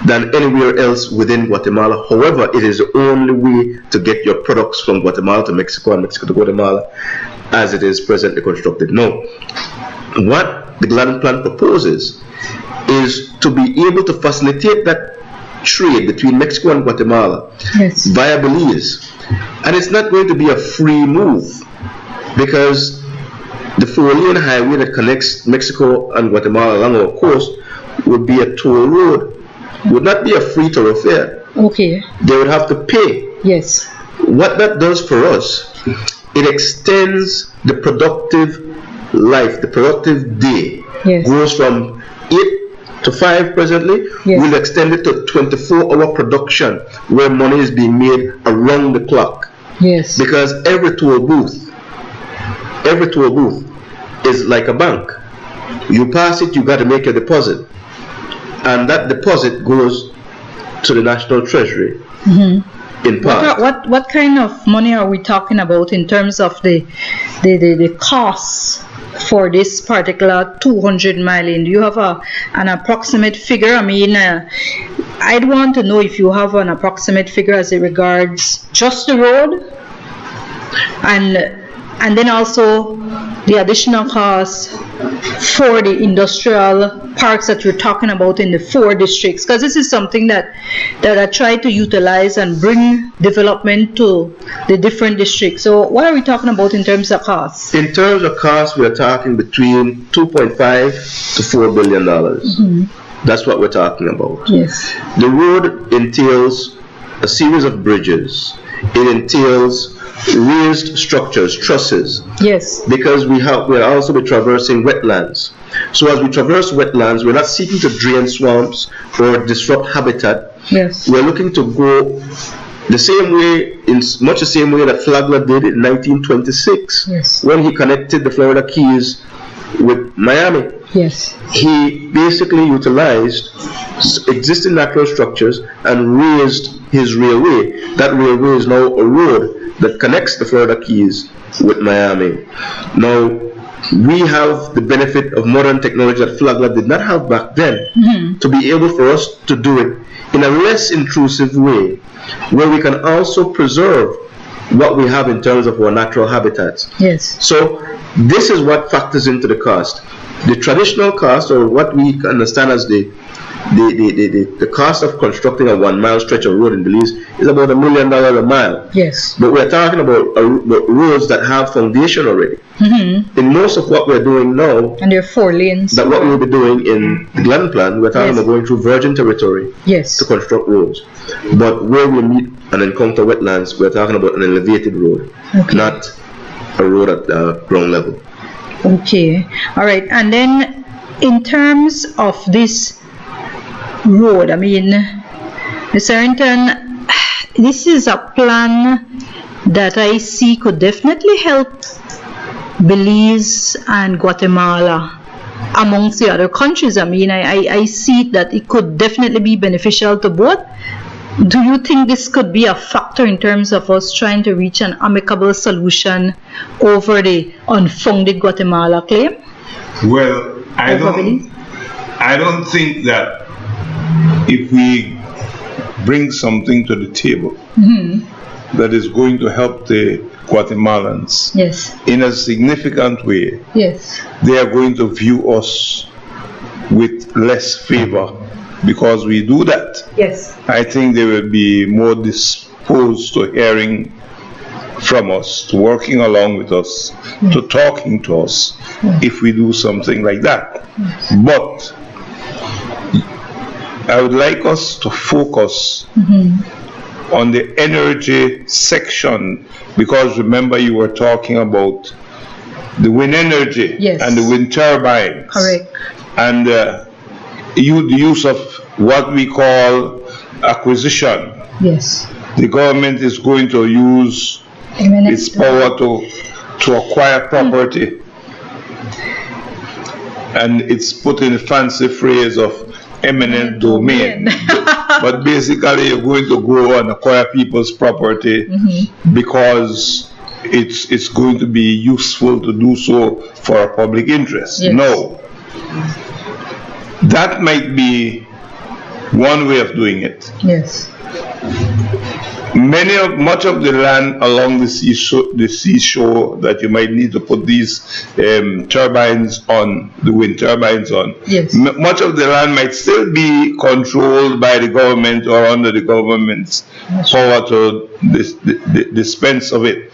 than anywhere else within Guatemala. However, it is the only way to get your products from Guatemala to Mexico and Mexico to Guatemala as it is presently constructed. Now, what the Gladden Plan proposes is to be able to facilitate that trade between Mexico and Guatemala, yes, via Belize. And it's not going to be a free move, because the 4-lane highway that connects Mexico and Guatemala along our coast would be a toll road, would not be a free thoroughfare.
Okay.
They would have to pay.
Yes.
What that does for us, it extends the productive life, the productive day,
Yes.
goes from 8 to 5 presently,
Yes.
we'll extend it to 24-hour production where money is being made around the clock.
Yes.
Because every toll booth is like a bank. You pass it, you got to make a deposit, and that deposit goes to the National Treasury. In part.
What kind of money are we talking about in terms of the costs for this particular 200 mile in? Do you have an approximate figure? I mean, I'd want to know if you have an approximate figure as it regards just the road, and then also the additional costs for the industrial parks that you're talking about in the 4 districts, because this is something that I try to utilize and bring development to the different districts. So what are we talking about in terms of costs?
In terms of costs, we're talking between $2.5 to $4 billion. That's what we're talking about.
Yes.
The road entails a series of bridges. It entails raised structures, trusses.
Yes.
Because we'll also be traversing wetlands. So as we traverse wetlands, we're not seeking to drain swamps or disrupt habitat.
Yes.
We're looking to go the same way, in much the same way that Flagler did in 1926,
yes,
when he connected the Florida Keys with Miami.
Yes.
He basically utilized existing natural structures and raised his railway. That railway is now a road that connects the Florida Keys with Miami. Now, we have the benefit of modern technology that Flagler did not have back then, to be able for us to do it in a less intrusive way, where we can also preserve what we have in terms of our natural habitats.
Yes.
So this is what factors into the cost. The traditional cost, or what we understand as the cost of constructing a 1 mile stretch of road in Belize, is about $1 million a mile.
Yes.
But we're talking about roads that have foundation already. In most of what we're doing now,
and there are 4 lanes.
That what we'll be doing in the Gladden Plan, we're talking about going through virgin territory,
yes,
to construct roads. But where we meet and encounter wetlands, we're talking about an elevated road, not a road at ground level.
Okay. All right. And then in terms of this road, I mean, Mr. Elrington, this is a plan that I see could definitely help Belize and Guatemala amongst the other countries. I mean, I see that it could definitely be beneficial to both. Do you think this could be a factor in terms of us trying to reach an amicable solution over the unfounded Guatemala claim?
Well, I don't think that if we bring something to the table that is going to help the Guatemalans,
yes,
in a significant way,
yes,
they are going to view us with less favor because we do that.
Yes.
I think they will be more disposed to hearing from us, to working along with us, to talking to us, if we do something like that. But I would like us to focus on the energy section, because remember you were talking about the wind energy,
yes,
and the wind turbines.
Correct.
And the use of what we call acquisition.
Yes.
The government is going to use its power to acquire property. And it's put in a fancy phrase of eminent domain. But basically you're going to go and acquire people's property because it's going to be useful to do so for a public interest.
Yes.
No. That might be one way of doing it.
Yes.
Much of the land along the seashore that you might need to put these turbines on, the wind turbines on,
yes,
much of the land might still be controlled by the government or under the government's power to dispense of it.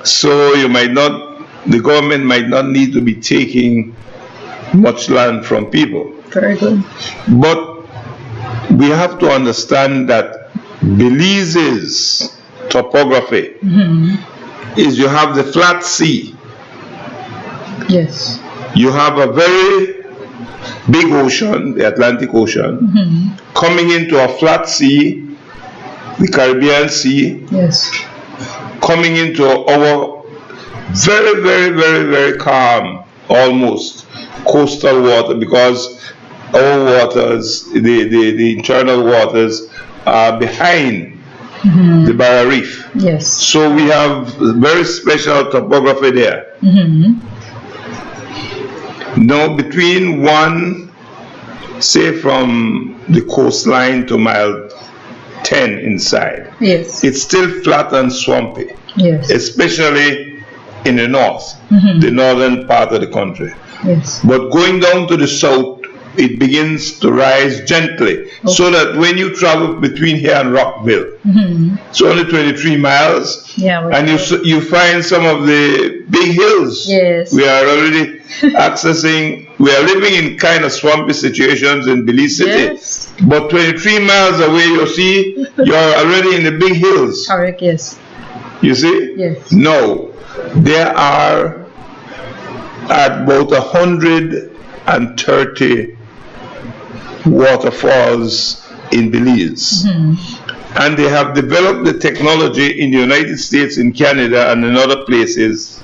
So the government might not need to be taking much land from people.
Very good.
But we have to understand that Belize's topography is you have the flat sea,
Yes.
You have a very big ocean, the Atlantic Ocean, coming into a flat sea, the Caribbean Sea,
Yes.
coming into our very, very, very, very calm, almost coastal water, because our waters, the internal waters, are behind the Barrier Reef.
Yes.
So we have very special topography there. Now, between say from the coastline to mile 10 inside,
Yes.
it's still flat and swampy,
Yes.
especially in the north, the northern part of the country.
Yes.
But going down to the south, it begins to rise gently, so that when you travel between here and Rockville, it's only 23 miles,
Yeah.
and you find some of the big hills.
Yes.
We are already accessing, we are living in kind of swampy situations in Belize City,
Yes.
but 23 miles away, you see, you're already in the big hills.
Correct. Yes.
You see?
Yes.
No, there are about 130 waterfalls in Belize. And they have developed the technology in the United States, in Canada, and in other places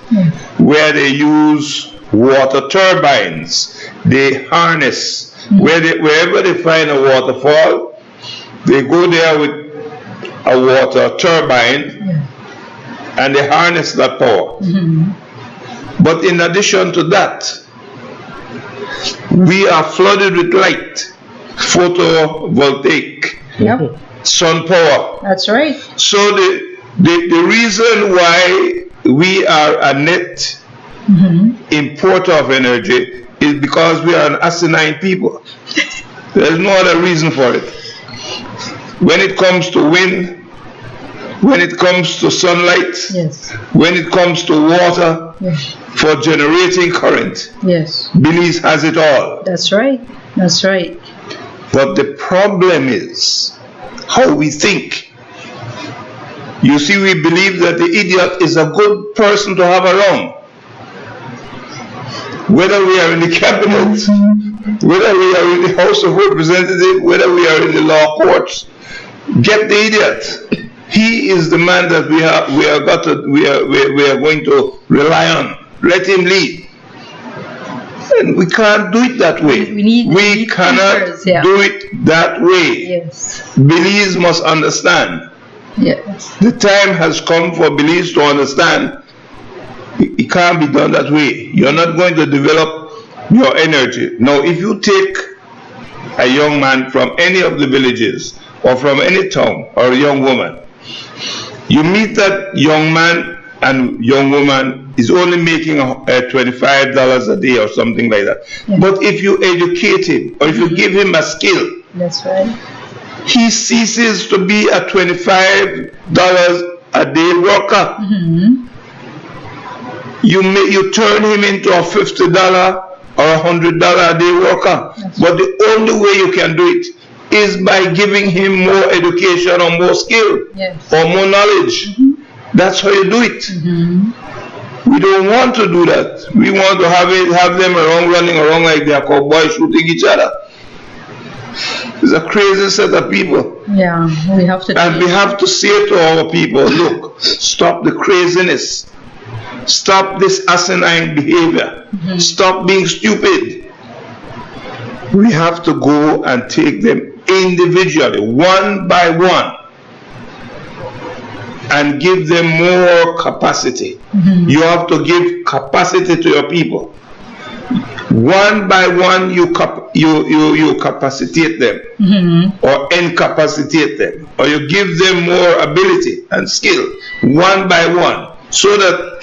where they use water turbines. They harness, wherever they find a waterfall, they go there with a water turbine and they harness that power. But in addition to that, we are flooded with light, photovoltaic, sun power.
That's right.
So the reason why we are a net importer of energy is because we are an asinine people. There's no other reason for it. When it comes to wind, when it comes to sunlight,
Yes.
when it comes to water, for generating current,
Yes.
Belize has it all.
That's right. That's right.
But the problem is how we think. You see, we believe that the idiot is a good person to have around. Whether we are in the cabinet, whether we are in the House of Representatives, whether we are in the law courts, get the idiot. He is the man that we are going to rely on. Let him lead. And we can't do it that way. We cannot
thinkers, yeah.
do it that way.
Yes.
Belize must understand.
Yes.
The time has come for Belize to understand it can't be done that way. You're not going to develop your energy. Now, if you take a young man from any of the villages or from any town, or a young woman, you meet that young man and young woman is only making $25 a day or something like that. But if you educate him, or if you give him a skill,
That's right.
he ceases to be a $25 a day worker. You turn him into a $50 or a $100 a day worker. But the only way you can do it is by giving him more education or more skill or more knowledge. That's how you do it. We don't want to do that. We want to have them around, running around like they are cowboys shooting each other. It's a crazy set of people.
Yeah, we have to.
And we have to say to our people, look, stop the craziness. Stop this asinine behavior. Stop being stupid. We have to go and take them individually, one by one, and give them more capacity. You have to give capacity to your people. One by one, you capacitate them, or incapacitate them, or you give them more ability and skill, one by one, so that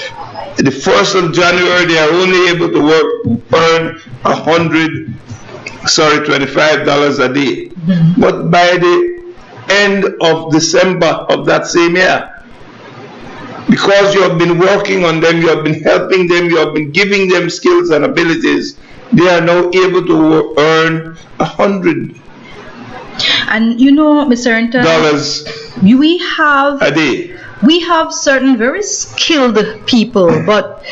the 1st of January they are only able to earn $25 a day. But by the end of December of that same year, because you have been working on them, you have been helping them, you have been giving them skills and abilities, they are now able to earn $100.
And you know, Mr. Elrington, we have
a day.
We have certain very skilled people, but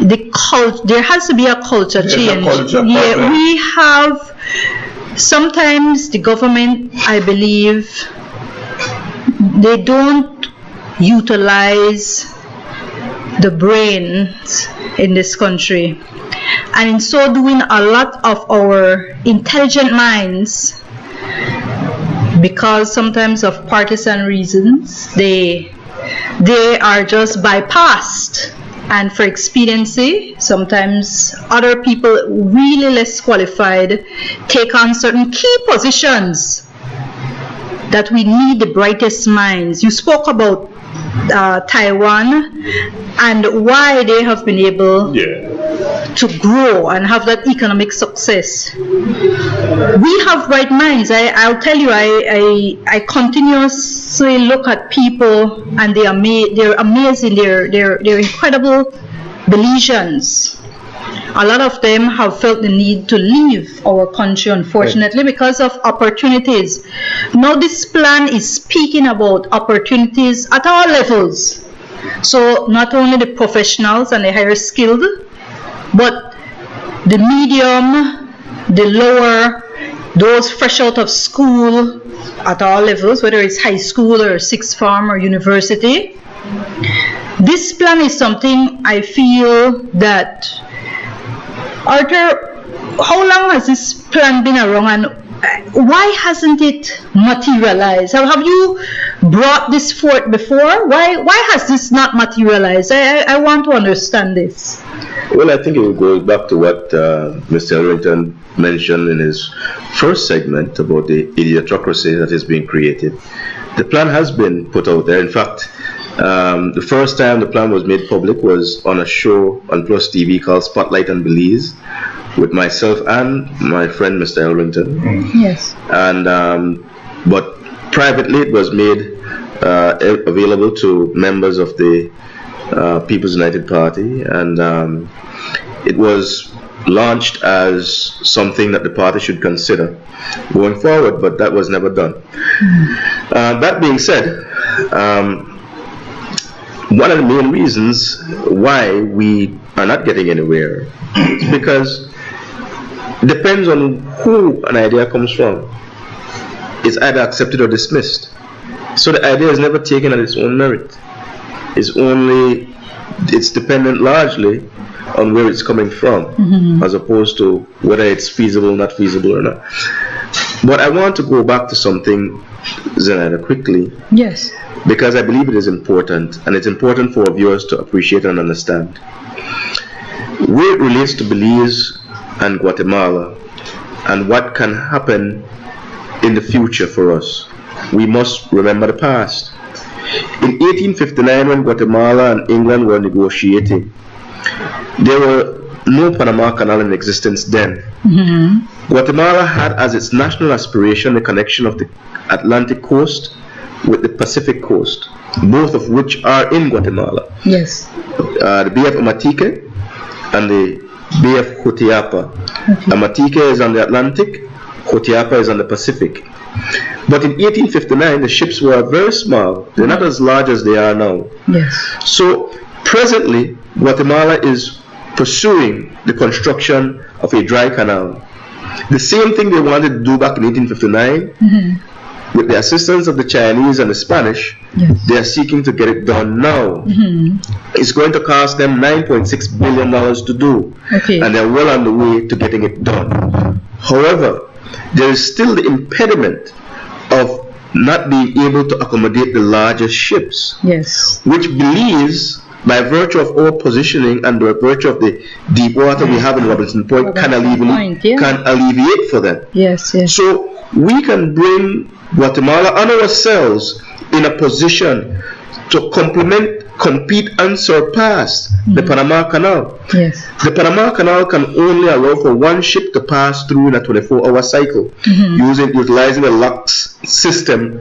there has to be a culture change. We have, sometimes the government, I believe, they don't utilize the brains in this country, and in so doing, a lot of our intelligent minds, because sometimes of partisan reasons, they are just bypassed, and for expediency, sometimes other people really less qualified take on certain key positions that we need the brightest minds. You spoke about Taiwan and why they have been able to grow and have that economic success. We have bright minds. I'll tell you, I continuously look at people, and they're amazing. They're incredible Belizeans. A lot of them have felt the need to leave our country, unfortunately, because of opportunities. Now this plan is speaking about opportunities at all levels. So not only the professionals and the higher skilled, but the medium, the lower, those fresh out of school at all levels, whether it's high school or sixth form or university. This plan is something I feel that, Arthur, how long has this plan been around, and why hasn't it materialized? Have you brought this forth before? Why has this not materialized? I want to understand this.
Well, I think it goes back to what Mr. Elrington mentioned in his first segment about the idiocracy that is being created. The plan has been put out there. In fact, the first time the plan was made public was on a show on Plus TV called Spotlight on Belize, with myself and my friend Mr. Elrington.
Yes. And
but privately it was made available to members of the People's United Party, and it was launched as something that the party should consider going forward, but that was never done. That being said, one of the main reasons why we are not getting anywhere is because it depends on who an idea comes from. It's either accepted or dismissed. So the idea is never taken at its own merit. It's dependent largely on where it's coming from, as opposed to whether it's feasible, not feasible or not. But I want to go back to something, Zenaida, quickly.
Yes.
Because I believe it is important, and it's important for our viewers to appreciate and understand. Where it relates to Belize and Guatemala, and what can happen in the future for us, we must remember the past. In 1859, when Guatemala and England were negotiating, there were no Panama Canal in existence then. Guatemala had as its national aspiration the connection of the Atlantic coast with the Pacific coast, both of which are in Guatemala.
Yes.
The Bay of Amatique and the Bay of Jutiapa. Okay. Amatique is on the Atlantic, Jutiapa is on the Pacific. But in 1859, the ships were very small. They're not as large as they are now.
Yes.
So presently, Guatemala is pursuing the construction of a dry canal. The same thing they wanted to do back in 1859, with the assistance of the Chinese and the Spanish, they are seeking to get it done now. It's going to cost them $9.6 billion to do, and they're well on the way to getting it done. However, there is still the impediment of not being able to accommodate the largest ships, which Belize, by virtue of our positioning and by virtue of the deep water we have in Robinson Point, can alleviate for them. So we can bring Guatemala and ourselves in a position to compete and surpass the Panama Canal. The Panama Canal can only allow for one ship to pass through in a 24-hour cycle, utilizing the locks system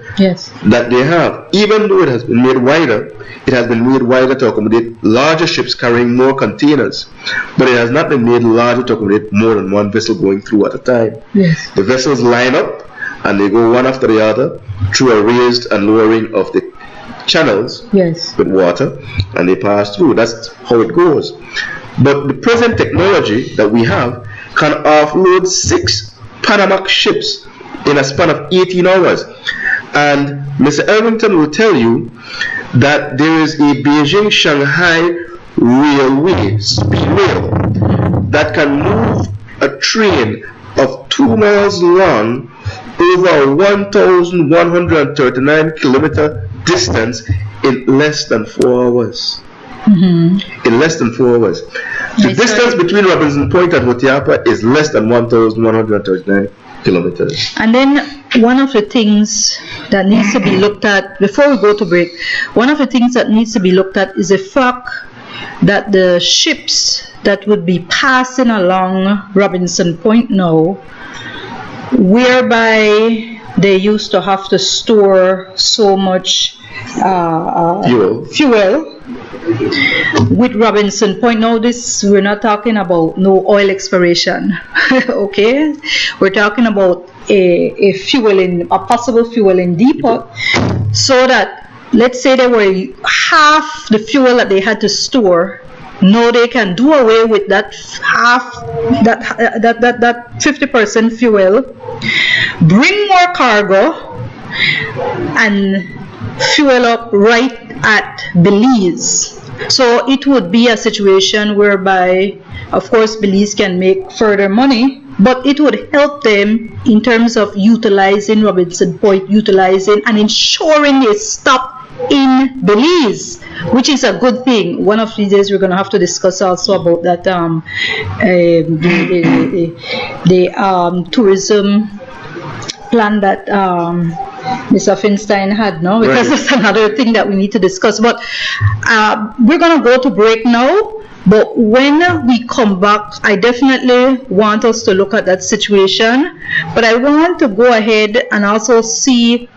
that they have. Even though it has been made wider, it has been made wider to accommodate larger ships carrying more containers, but it has not been made larger to accommodate more than one vessel going through at a time. The vessels line up and they go one after the other through a raised and lowering of the channels with water, and they pass through. That's how it goes. But the present technology that we have can offload 6 Panamax ships in a span of 18 hours. And Mr. Elrington will tell you that there is a Beijing-Shanghai railway, speed rail, that can move a train of 2 miles long over a 1,139 kilometer distance in less than 4 hours. In less than 4 hours. The distance between Robinson Point and Hotiapa is less than 1,139 kilometers.
And then one of the things that needs to be looked at before we go to break, one of the things that needs to be looked at is the fact that the ships that would be passing along Robinson Point now, whereby they used to have to store so much fuel with Robinson Point. Now this, we're not talking about no oil exploration, okay? We're talking about a possible fueling depot, so that let's say there were half the fuel that they had to store. Now they can do away with that half, that 50% fuel, bring more cargo, and fuel up right at Belize. So it would be a situation whereby, of course, Belize can make further money, but it would help them in terms of utilizing Robinson Point, utilizing and ensuring they stop in Belize, which is a good thing. One of these days we're going to have to discuss also about that tourism plan that Mr. Finstein had, no? Because that's another thing that we need to discuss. But we're going to go to break now. But when we come back, I definitely want us to look at that situation. But I want to go ahead and also see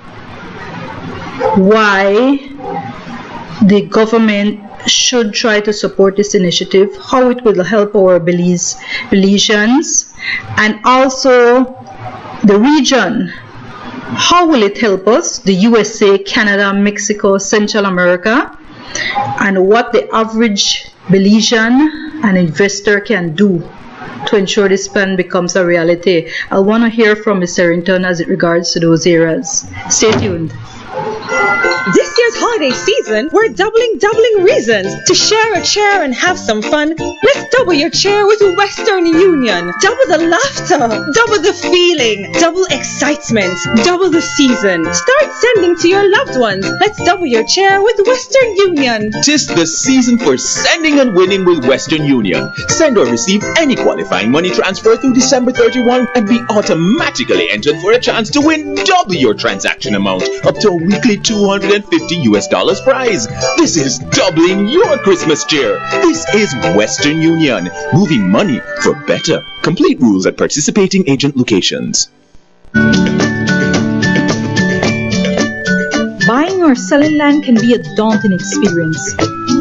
why the government should try to support this initiative, how it will help our Belizeans, and also the region. How will it help us, the USA, Canada, Mexico, Central America, and what the average Belizean and investor can do to ensure this plan becomes a reality. I want to hear from Mr. Elrington as it regards to those areas. Stay tuned.
This year's holiday season, we're doubling reasons to share a chair and have some fun. Let's double your chair with Western Union. Double the laughter, double the feeling, double excitement, double the season. Start sending to your loved ones. Let's double your chair with Western Union.
'Tis the season for sending and winning with Western Union. Send or receive any qualifying money transfer through December 31 and be automatically entered for a chance to win double your transaction amount, up to a weekly $250 prize. This is doubling your Christmas cheer. This is Western Union, moving money for better. Complete rules at participating agent locations.
Buying or selling land can be a daunting experience.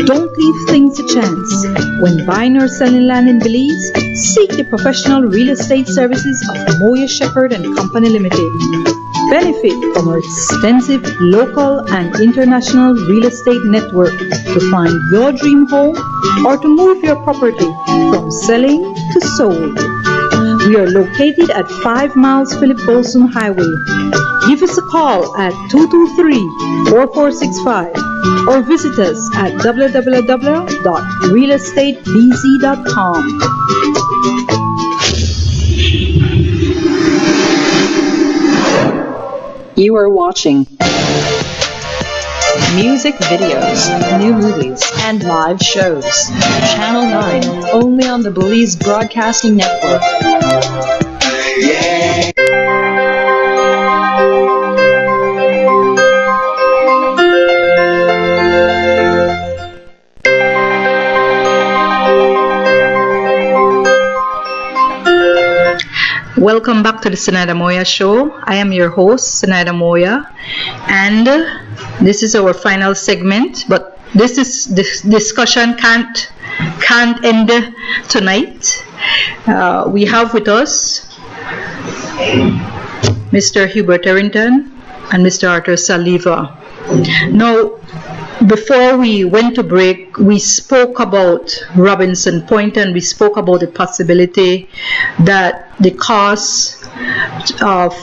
Don't leave things to chance. When buying or selling land in Belize, seek the professional real estate services of Moya Shepherd and Company Limited. Benefit from our extensive local and international real estate network to find your dream home or to move your property from selling to sold. We are located at 5 miles Philip Bolson Highway. Give us a call at 223-4465 or visit us at www.realestatebz.com.
You are watching music videos, new movies, and live shows. Channel 9, only on the Belize Broadcasting Network.
Welcome back to the Zenaida Moya Show. I am your host, Zenaida Moya, and this is our final segment. But this discussion can't end tonight. We have with us Mr. Hubert Elrington and Mr. Arthur Saldivar. Now, before we went to break, we spoke about Robinson Point, and we spoke about the possibility that the cost of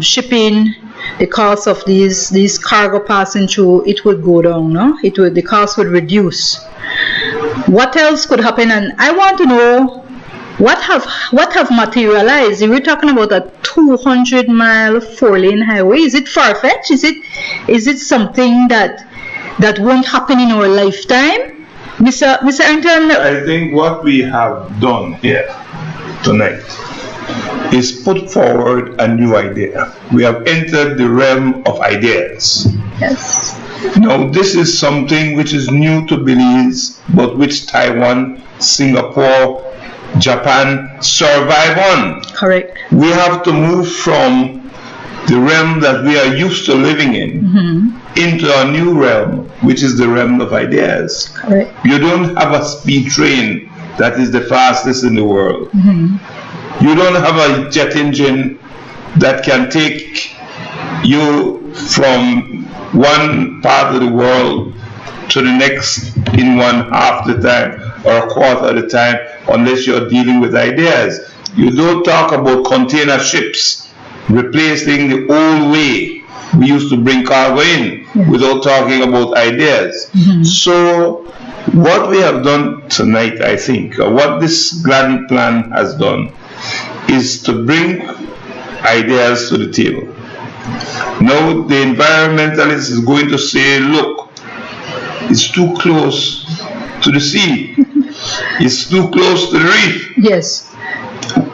shipping, the cost of these cargo passing through, it would go down, no? The cost would reduce. What else could happen? And I want to know what have materialized. We're talking about a 200-mile 4-lane highway. Is it far-fetched? Is it something that won't happen in our lifetime? Mr. Elrington?
I think what we have done here tonight is put forward a new idea. We have entered the realm of ideas.
Yes.
Now, this is something which is new to Belize, but which Taiwan, Singapore, Japan survive on.
Correct.
We have to move from the realm that we are used to living in into a new realm, which is the realm of ideas.
Correct.
You don't have a speed train that is the fastest in the world. You don't have a jet engine that can take you from one part of the world to the next in one half the time or a quarter of the time, unless you're dealing with ideas. You don't talk about container ships replacing the old way we used to bring cargo in without talking about ideas. So what we have done tonight, I think, or what this Gladden Plan has done, is to bring ideas to the table. Now the environmentalist is going to say, look, it's too close to the sea. It's too close to the reef.
Yes.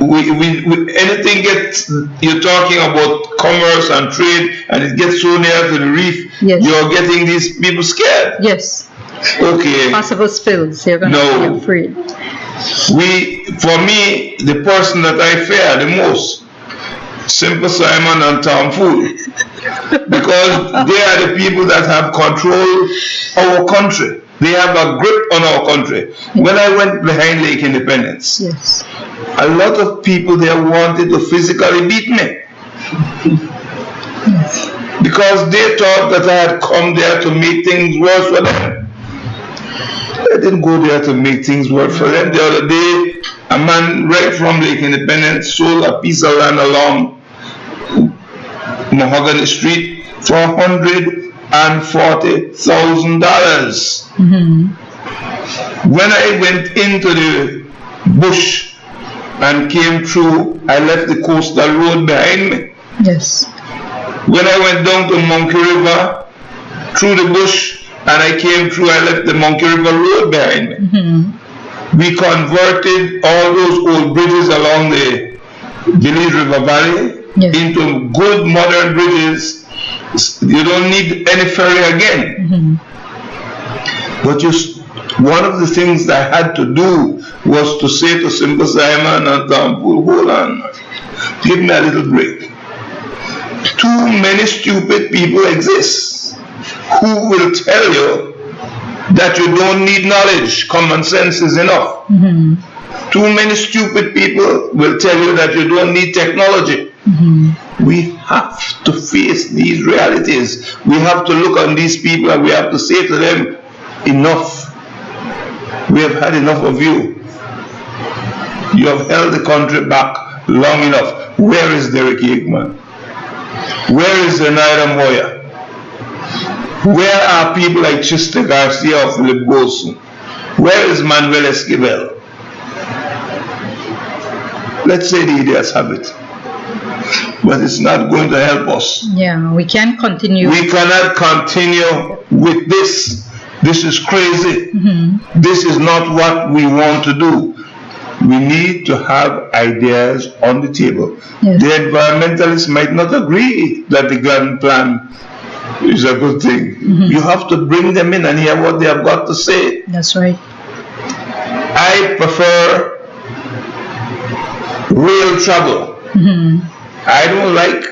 Anything gets, you're talking about commerce and trade, and it gets so near to the reef, you're getting these people scared.
Yes.
Okay.
Possible spills. They're going to be afraid.
For me, the person that I fear the most, Simple Simon and Tom Fool, because they are the people that have controlled our country. They have a grip on our country. When I went behind Lake Independence, a lot of people there wanted to physically beat me. Because they thought that I had come there to make things worse for them. I didn't go there to make things worse for them. The other day, a man right from Lake Independence sold a piece of land along Mahogany Street for $140,000. When I went into the bush and came through, I left the coastal road behind me.
Yes.
When I went down to Monkey River, through the bush, and I came through, I left the Monkey River road behind me. We converted all those old bridges along the Belize River Valley into good modern bridges. You don't need any ferry again. But one of the things I had to do was to say to Simple Simon and Tom Pool, hold on, give me a little break. Too many stupid people exist who will tell you that you don't need knowledge, common sense is enough. Too many stupid people will tell you that you don't need technology. We have to face these realities. We have to look on these people and we have to say to them, enough. We have had enough of you. You have held the country back long enough. Where is Derek Yakeman? Where is Zenaida Moya? Where are people like Chester Garcia or Philip Golson? Where is Manuel Esquivel? Let's say the idiots have it. But it's not going to help us.
Yeah, we can't continue.
We cannot continue with this. This is crazy. This is not what we want to do. We need to have ideas on the table. The environmentalists might not agree that the Gladden Plan is a good thing. You have to bring them in and hear what they have got to say.
That's right.
I prefer rail travel. I don't like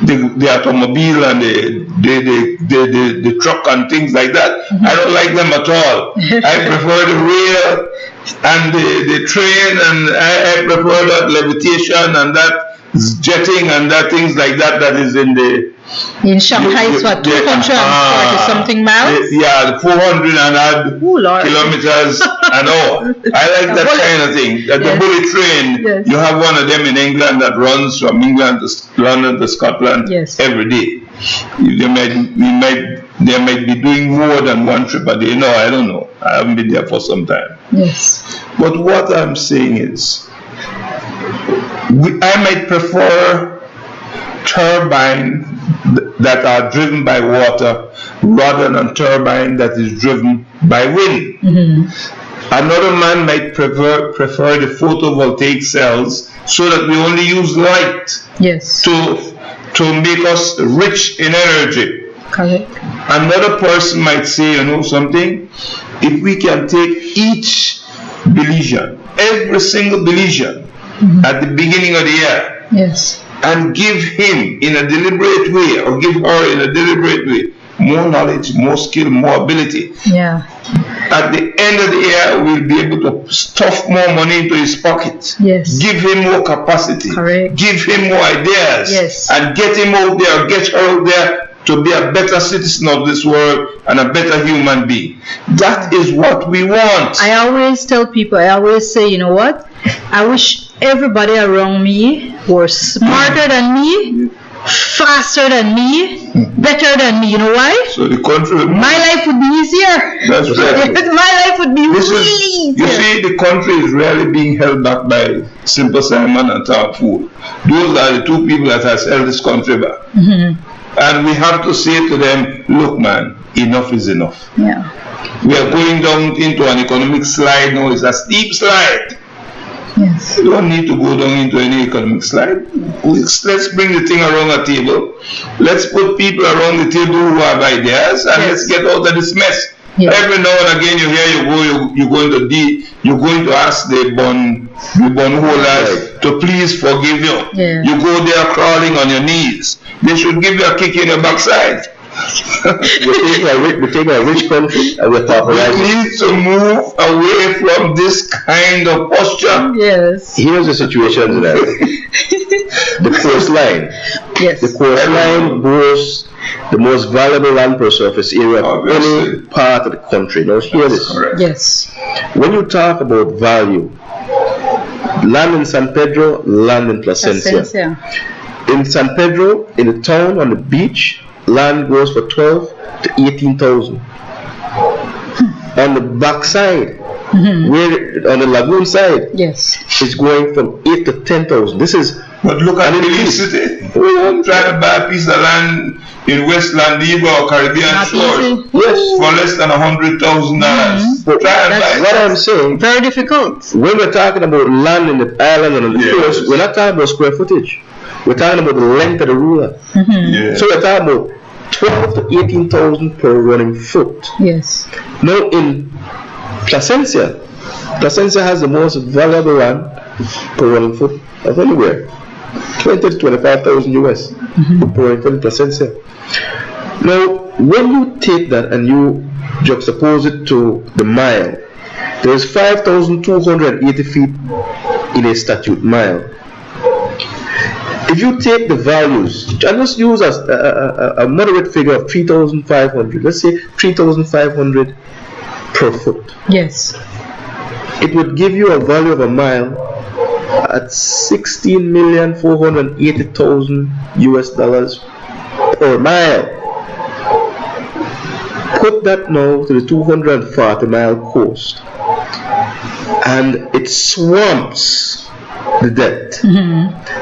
the automobile and the truck and things like that. I don't like them at all. I prefer the rail and the train, and I prefer that levitation and that jetting and that things like that that is in the
In Shanghai, it's what, 240 something miles?
Yeah, 400 and odd kilometers an hour. I like that kind of thing. The bullet train, you have one of them in England that runs from England to London to Scotland every day. They might be doing more than one trip a day. No, I don't know. I haven't been there for some time.
Yes.
But what I'm saying is, I might prefer turbine that are driven by water rather than turbine that is driven by wind. Another man might prefer the photovoltaic cells so that we only use light to make us rich in energy.
Correct.
Another person might say, you know something, if we can take each Belizean, every single Belizean at the beginning of the year, and give him in a deliberate way, or give her in a deliberate way, more knowledge, more skill, more ability. At the end of the year, we'll be able to stuff more money into his pocket. Give him more capacity. Give him more ideas. And get him out there, get her out there to be a better citizen of this world and a better human being. That is what we want.
I always tell people, I always say, you know what? I wish everybody around me were smarter than me, faster than me, better than me. You know why?
So the country,
my life would be easier.
That's right.
My life would be really easier.
You see, the country is really being held back by Simple Simon and Tom Fool. Those are the two people that has held this country back. And we have to say to them, look man, enough is enough. We are going down into an economic slide now. It's a steep slide. You don't need to go down into any economic slide. Let's bring the thing around a table. Let's put people around the table who have ideas, and let's get out of this mess. Every now and again you hear you're going to ask the bond holders to please forgive you. You go there crawling on your knees. They should give you a kick in your backside.
We're taking a rich country and we're popularizing.
We need to move away from this kind of posture.
Here's the situation today. The coastline. The coastline boasts the most valuable land per surface area of any part of the country. Now hear this. When you talk about value, land in San Pedro, land in Placencia. In San Pedro, in the town, on the beach, land goes for 12 to 18,000. On the backside, where on the lagoon side, it's going from 8 to 10,000. This is.
But look at Belize City. I'm trying to buy a piece of land in West Landiva or Caribbean shores for less than $100,000.
But that's what I'm saying.
Very difficult.
When we're talking about land in the island and on the coast, we're not talking about square footage. We're talking about the length of the ruler. So we're talking about 12 to 18,000 per running foot. Now in Placencia has the most valuable land per running foot of anywhere. 20 to 25,000 US per running foot in Placencia. Now when you take that and you juxtapose it to the mile, there's 5,280 feet in a statute mile. If you take the values, and just use a moderate figure of 3,500, let's say 3,500 per foot. It would give you a value of a mile at $16,480,000 US per mile. Put that now to the 240 mile coast, and it swamps the debt.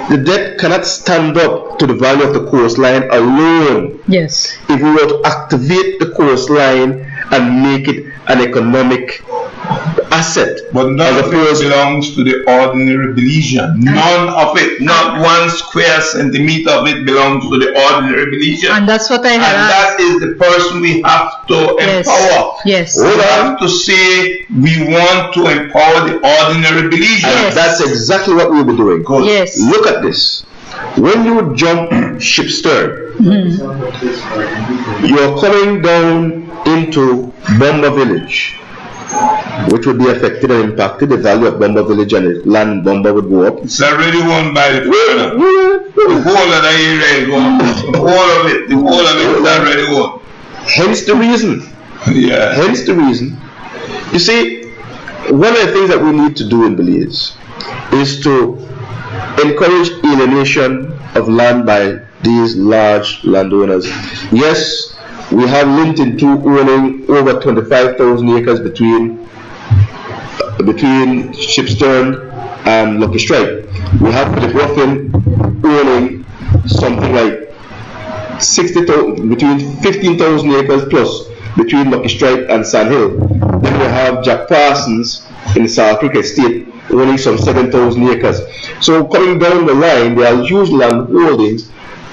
The debt cannot stand up to the value of the coastline alone.
If
we were to activate the coastline and make it an economic asset.
But none of it belongs to the ordinary Belizean. None of it, not 1 square centimeter of it belongs to the ordinary Belizean.
And that's what I had
asked. That is the person we have to empower. We have to say we want to empower the ordinary Belizean.
And that's exactly what we'll be doing. Look at this. When you jump ship stern, you're coming down into Bomba Village, which would be affected and impacted. The value of Bomba Village and the land in Bomba would go up.
It's already won by the The whole of the area is gone. The whole of it is already gone.
Hence the reason.
Yeah.
Hence the reason. You see, one of the things that we need to do in Belize is to encourage alienation of land by these large landowners. Yes, we have Elrington 2 owning over 25,000 acres between Shipstern and Lucky Strike. We have Philip Ruffin owning something like 60,000, between 15,000 acres plus between Lucky Strike and Sand Hill. Then we have Jack Parsons in the South Creek Estate owning some 7,000 acres. So coming down the line, there are huge land holdings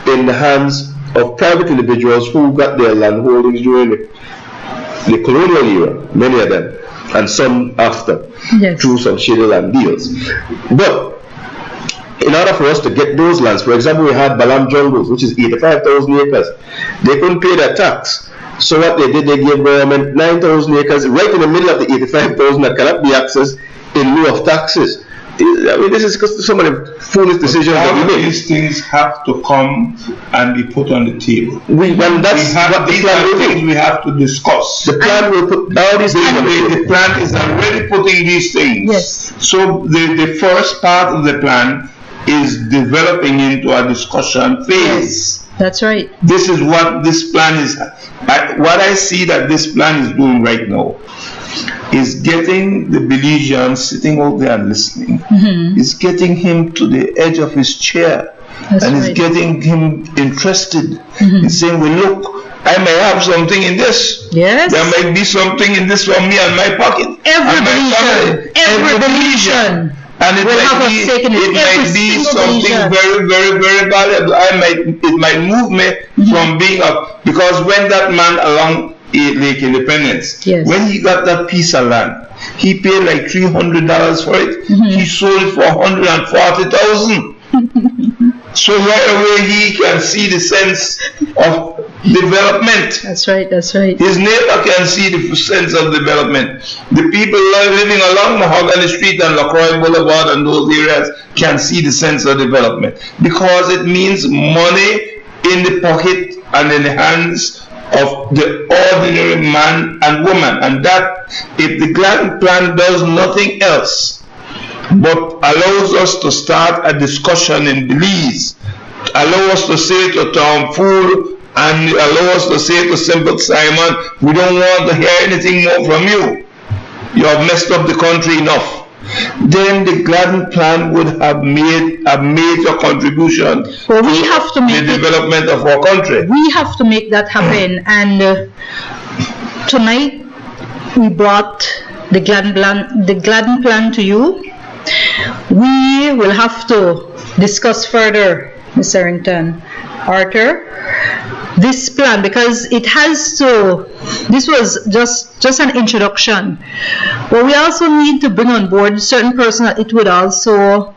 in the hands of private individuals who got their land holdings during the colonial era, many of them, and some after,
yes,
through some shady land deals. But in order for us to get those lands, for example, we had Balam Jungles, which is 85,000 acres. They couldn't pay their tax. So what they did, they gave government 9,000 acres right in the middle of the 85,000 that cannot be accessed in lieu of taxes. I mean, this is some of the foolish decisions that we make.
These things have to come and be put on the table.
That's what the plan will do.
We have to discuss.
The plan will put all these things on the table.
The plan is already putting these things.
Yes.
So the first part of the plan is developing into a discussion phase.
Yes, that's right.
This is what this plan is. What I see that this plan is doing right now is getting the Belizean sitting out there and listening.
Mm-hmm.
Is getting him to the edge of his chair.
That's
and
right.
it's getting him interested.
Mm-hmm.
It's saying, well, look, I may have something in this.
Yes.
There might be something in this for me and my pocket.
Every
and my
Belizean.
family.
Every Belizean.
And it
will have
might
a
be,
stake in it.
it might be something very, very, very valuable. It might move me from being up, because when that man along Lake Independence,
yes,
when he got that piece of land, he paid like $300 for it. He sold it for $140,000. So right away he can see the sense of development.
That's right, that's right.
His neighbor can see the sense of development. The people living along Mahogany Street and LaCroix Boulevard and those areas can see the sense of development, because it means money in the pocket and in the hands of the ordinary man and woman. And that, if the Gladden Plan does nothing else but allows us to start a discussion in Belize, allow us to say to Tom Fool and allow us to say to Simple Simon, we don't want to hear anything more from you. You have messed up the country enough. Then the Gladden Plan would have made a major contribution
well, we have to make
the development of our country.
We have to make that happen. And tonight we brought the Gladden Plan to you. We will have to discuss further, Mr. Elrington, Arthur, this plan, because it has to, this was just an introduction, but we also need to bring on board certain persons that it would also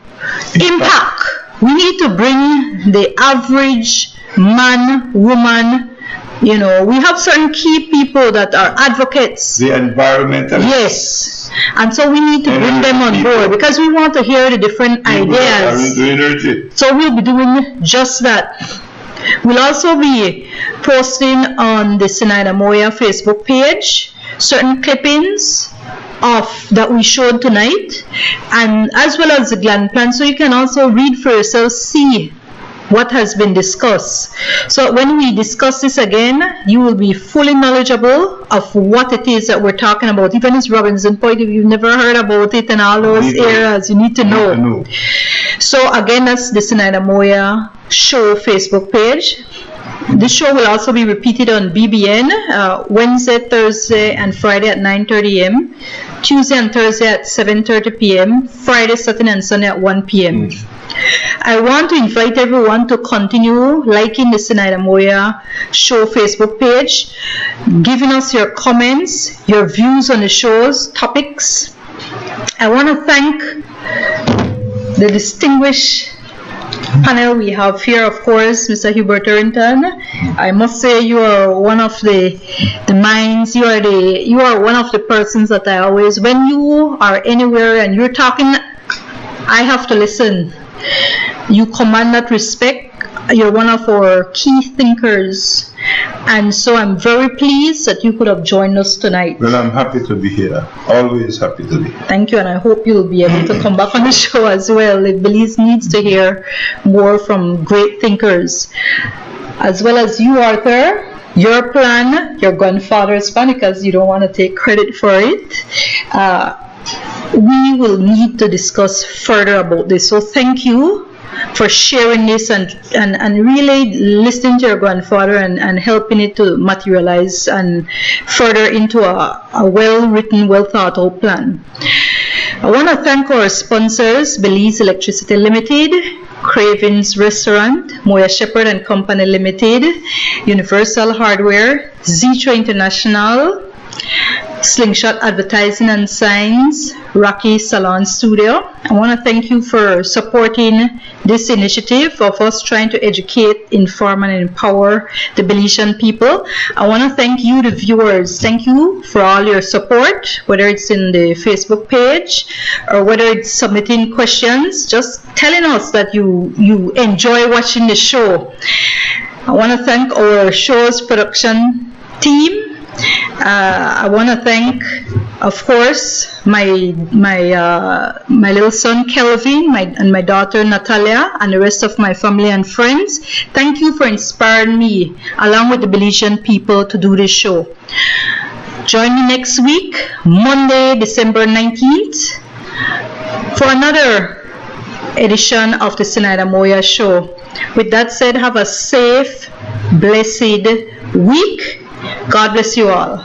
impact. We need to bring the average man, woman, you know, we have certain key people that are advocates.
The environmentalists.
Yes. And so we need to bring them on board, because we want to hear the different ideas. So we'll be doing just that. We'll also be posting on the Zenaida Moya Facebook page certain clippings of that we showed tonight, and as well as the Gladden Plan, so you can also read for yourself, see what has been discussed. So when we discuss this again, you will be fully knowledgeable of what it is that we're talking about. Even as Robinson Point, if you've never heard about it and all those areas, you need to know. So again, that's the Zenaida Moya Show Facebook page. This show will also be repeated on BBN Wednesday, Thursday, and Friday at 9:30 a.m., Tuesday and Thursday at 7:30 p.m., Friday, Saturday, and Sunday at 1 p.m. I want to invite everyone to continue liking the Zenaida Moya Show Facebook page, giving us your comments, your views on the show's topics. I want to thank the distinguished panel we have here, of course, Mr. Hubert Elrington. I must say you are one of the minds, you are one of the persons that I always, when you are anywhere and you're talking, I have to listen. You command that respect. You're one of our key thinkers, and so I'm very pleased that you could have joined us tonight.
Well, I'm happy to be here. Always happy to be here.
Thank you, and I hope you'll be able to come back on the show as well. Belize needs to hear more from great thinkers, as well as you, Arthur. Your plan, your grandfather's plan, because you don't want to take credit for it. We will need to discuss further about this. So thank you for sharing this and really listening to your grandfather and helping it to materialize and further into a well-written, well-thought-out plan. I want to thank our sponsors, Belize Electricity Limited, Cravens Restaurant, Moya Shepherd and Company Limited, Universal Hardware, Zitra International, Slingshot Advertising and Signs, Rocky Salon Studio. I want to thank you for supporting this initiative of us trying to educate, inform, and empower the Belizean people. I want to thank you, the viewers. Thank you for all your support, whether it's in the Facebook page or whether it's submitting questions, just telling us that you enjoy watching the show. I want to thank our show's production team. I want to thank, of course, my little son Kelvin, and my daughter Natalia, and the rest of my family and friends. Thank you for inspiring me, along with the Belizean people, to do this show. Join me next week, Monday, December 19th, for another edition of the Zenaida Moya Show. With that said, have a safe, blessed week. God bless you all.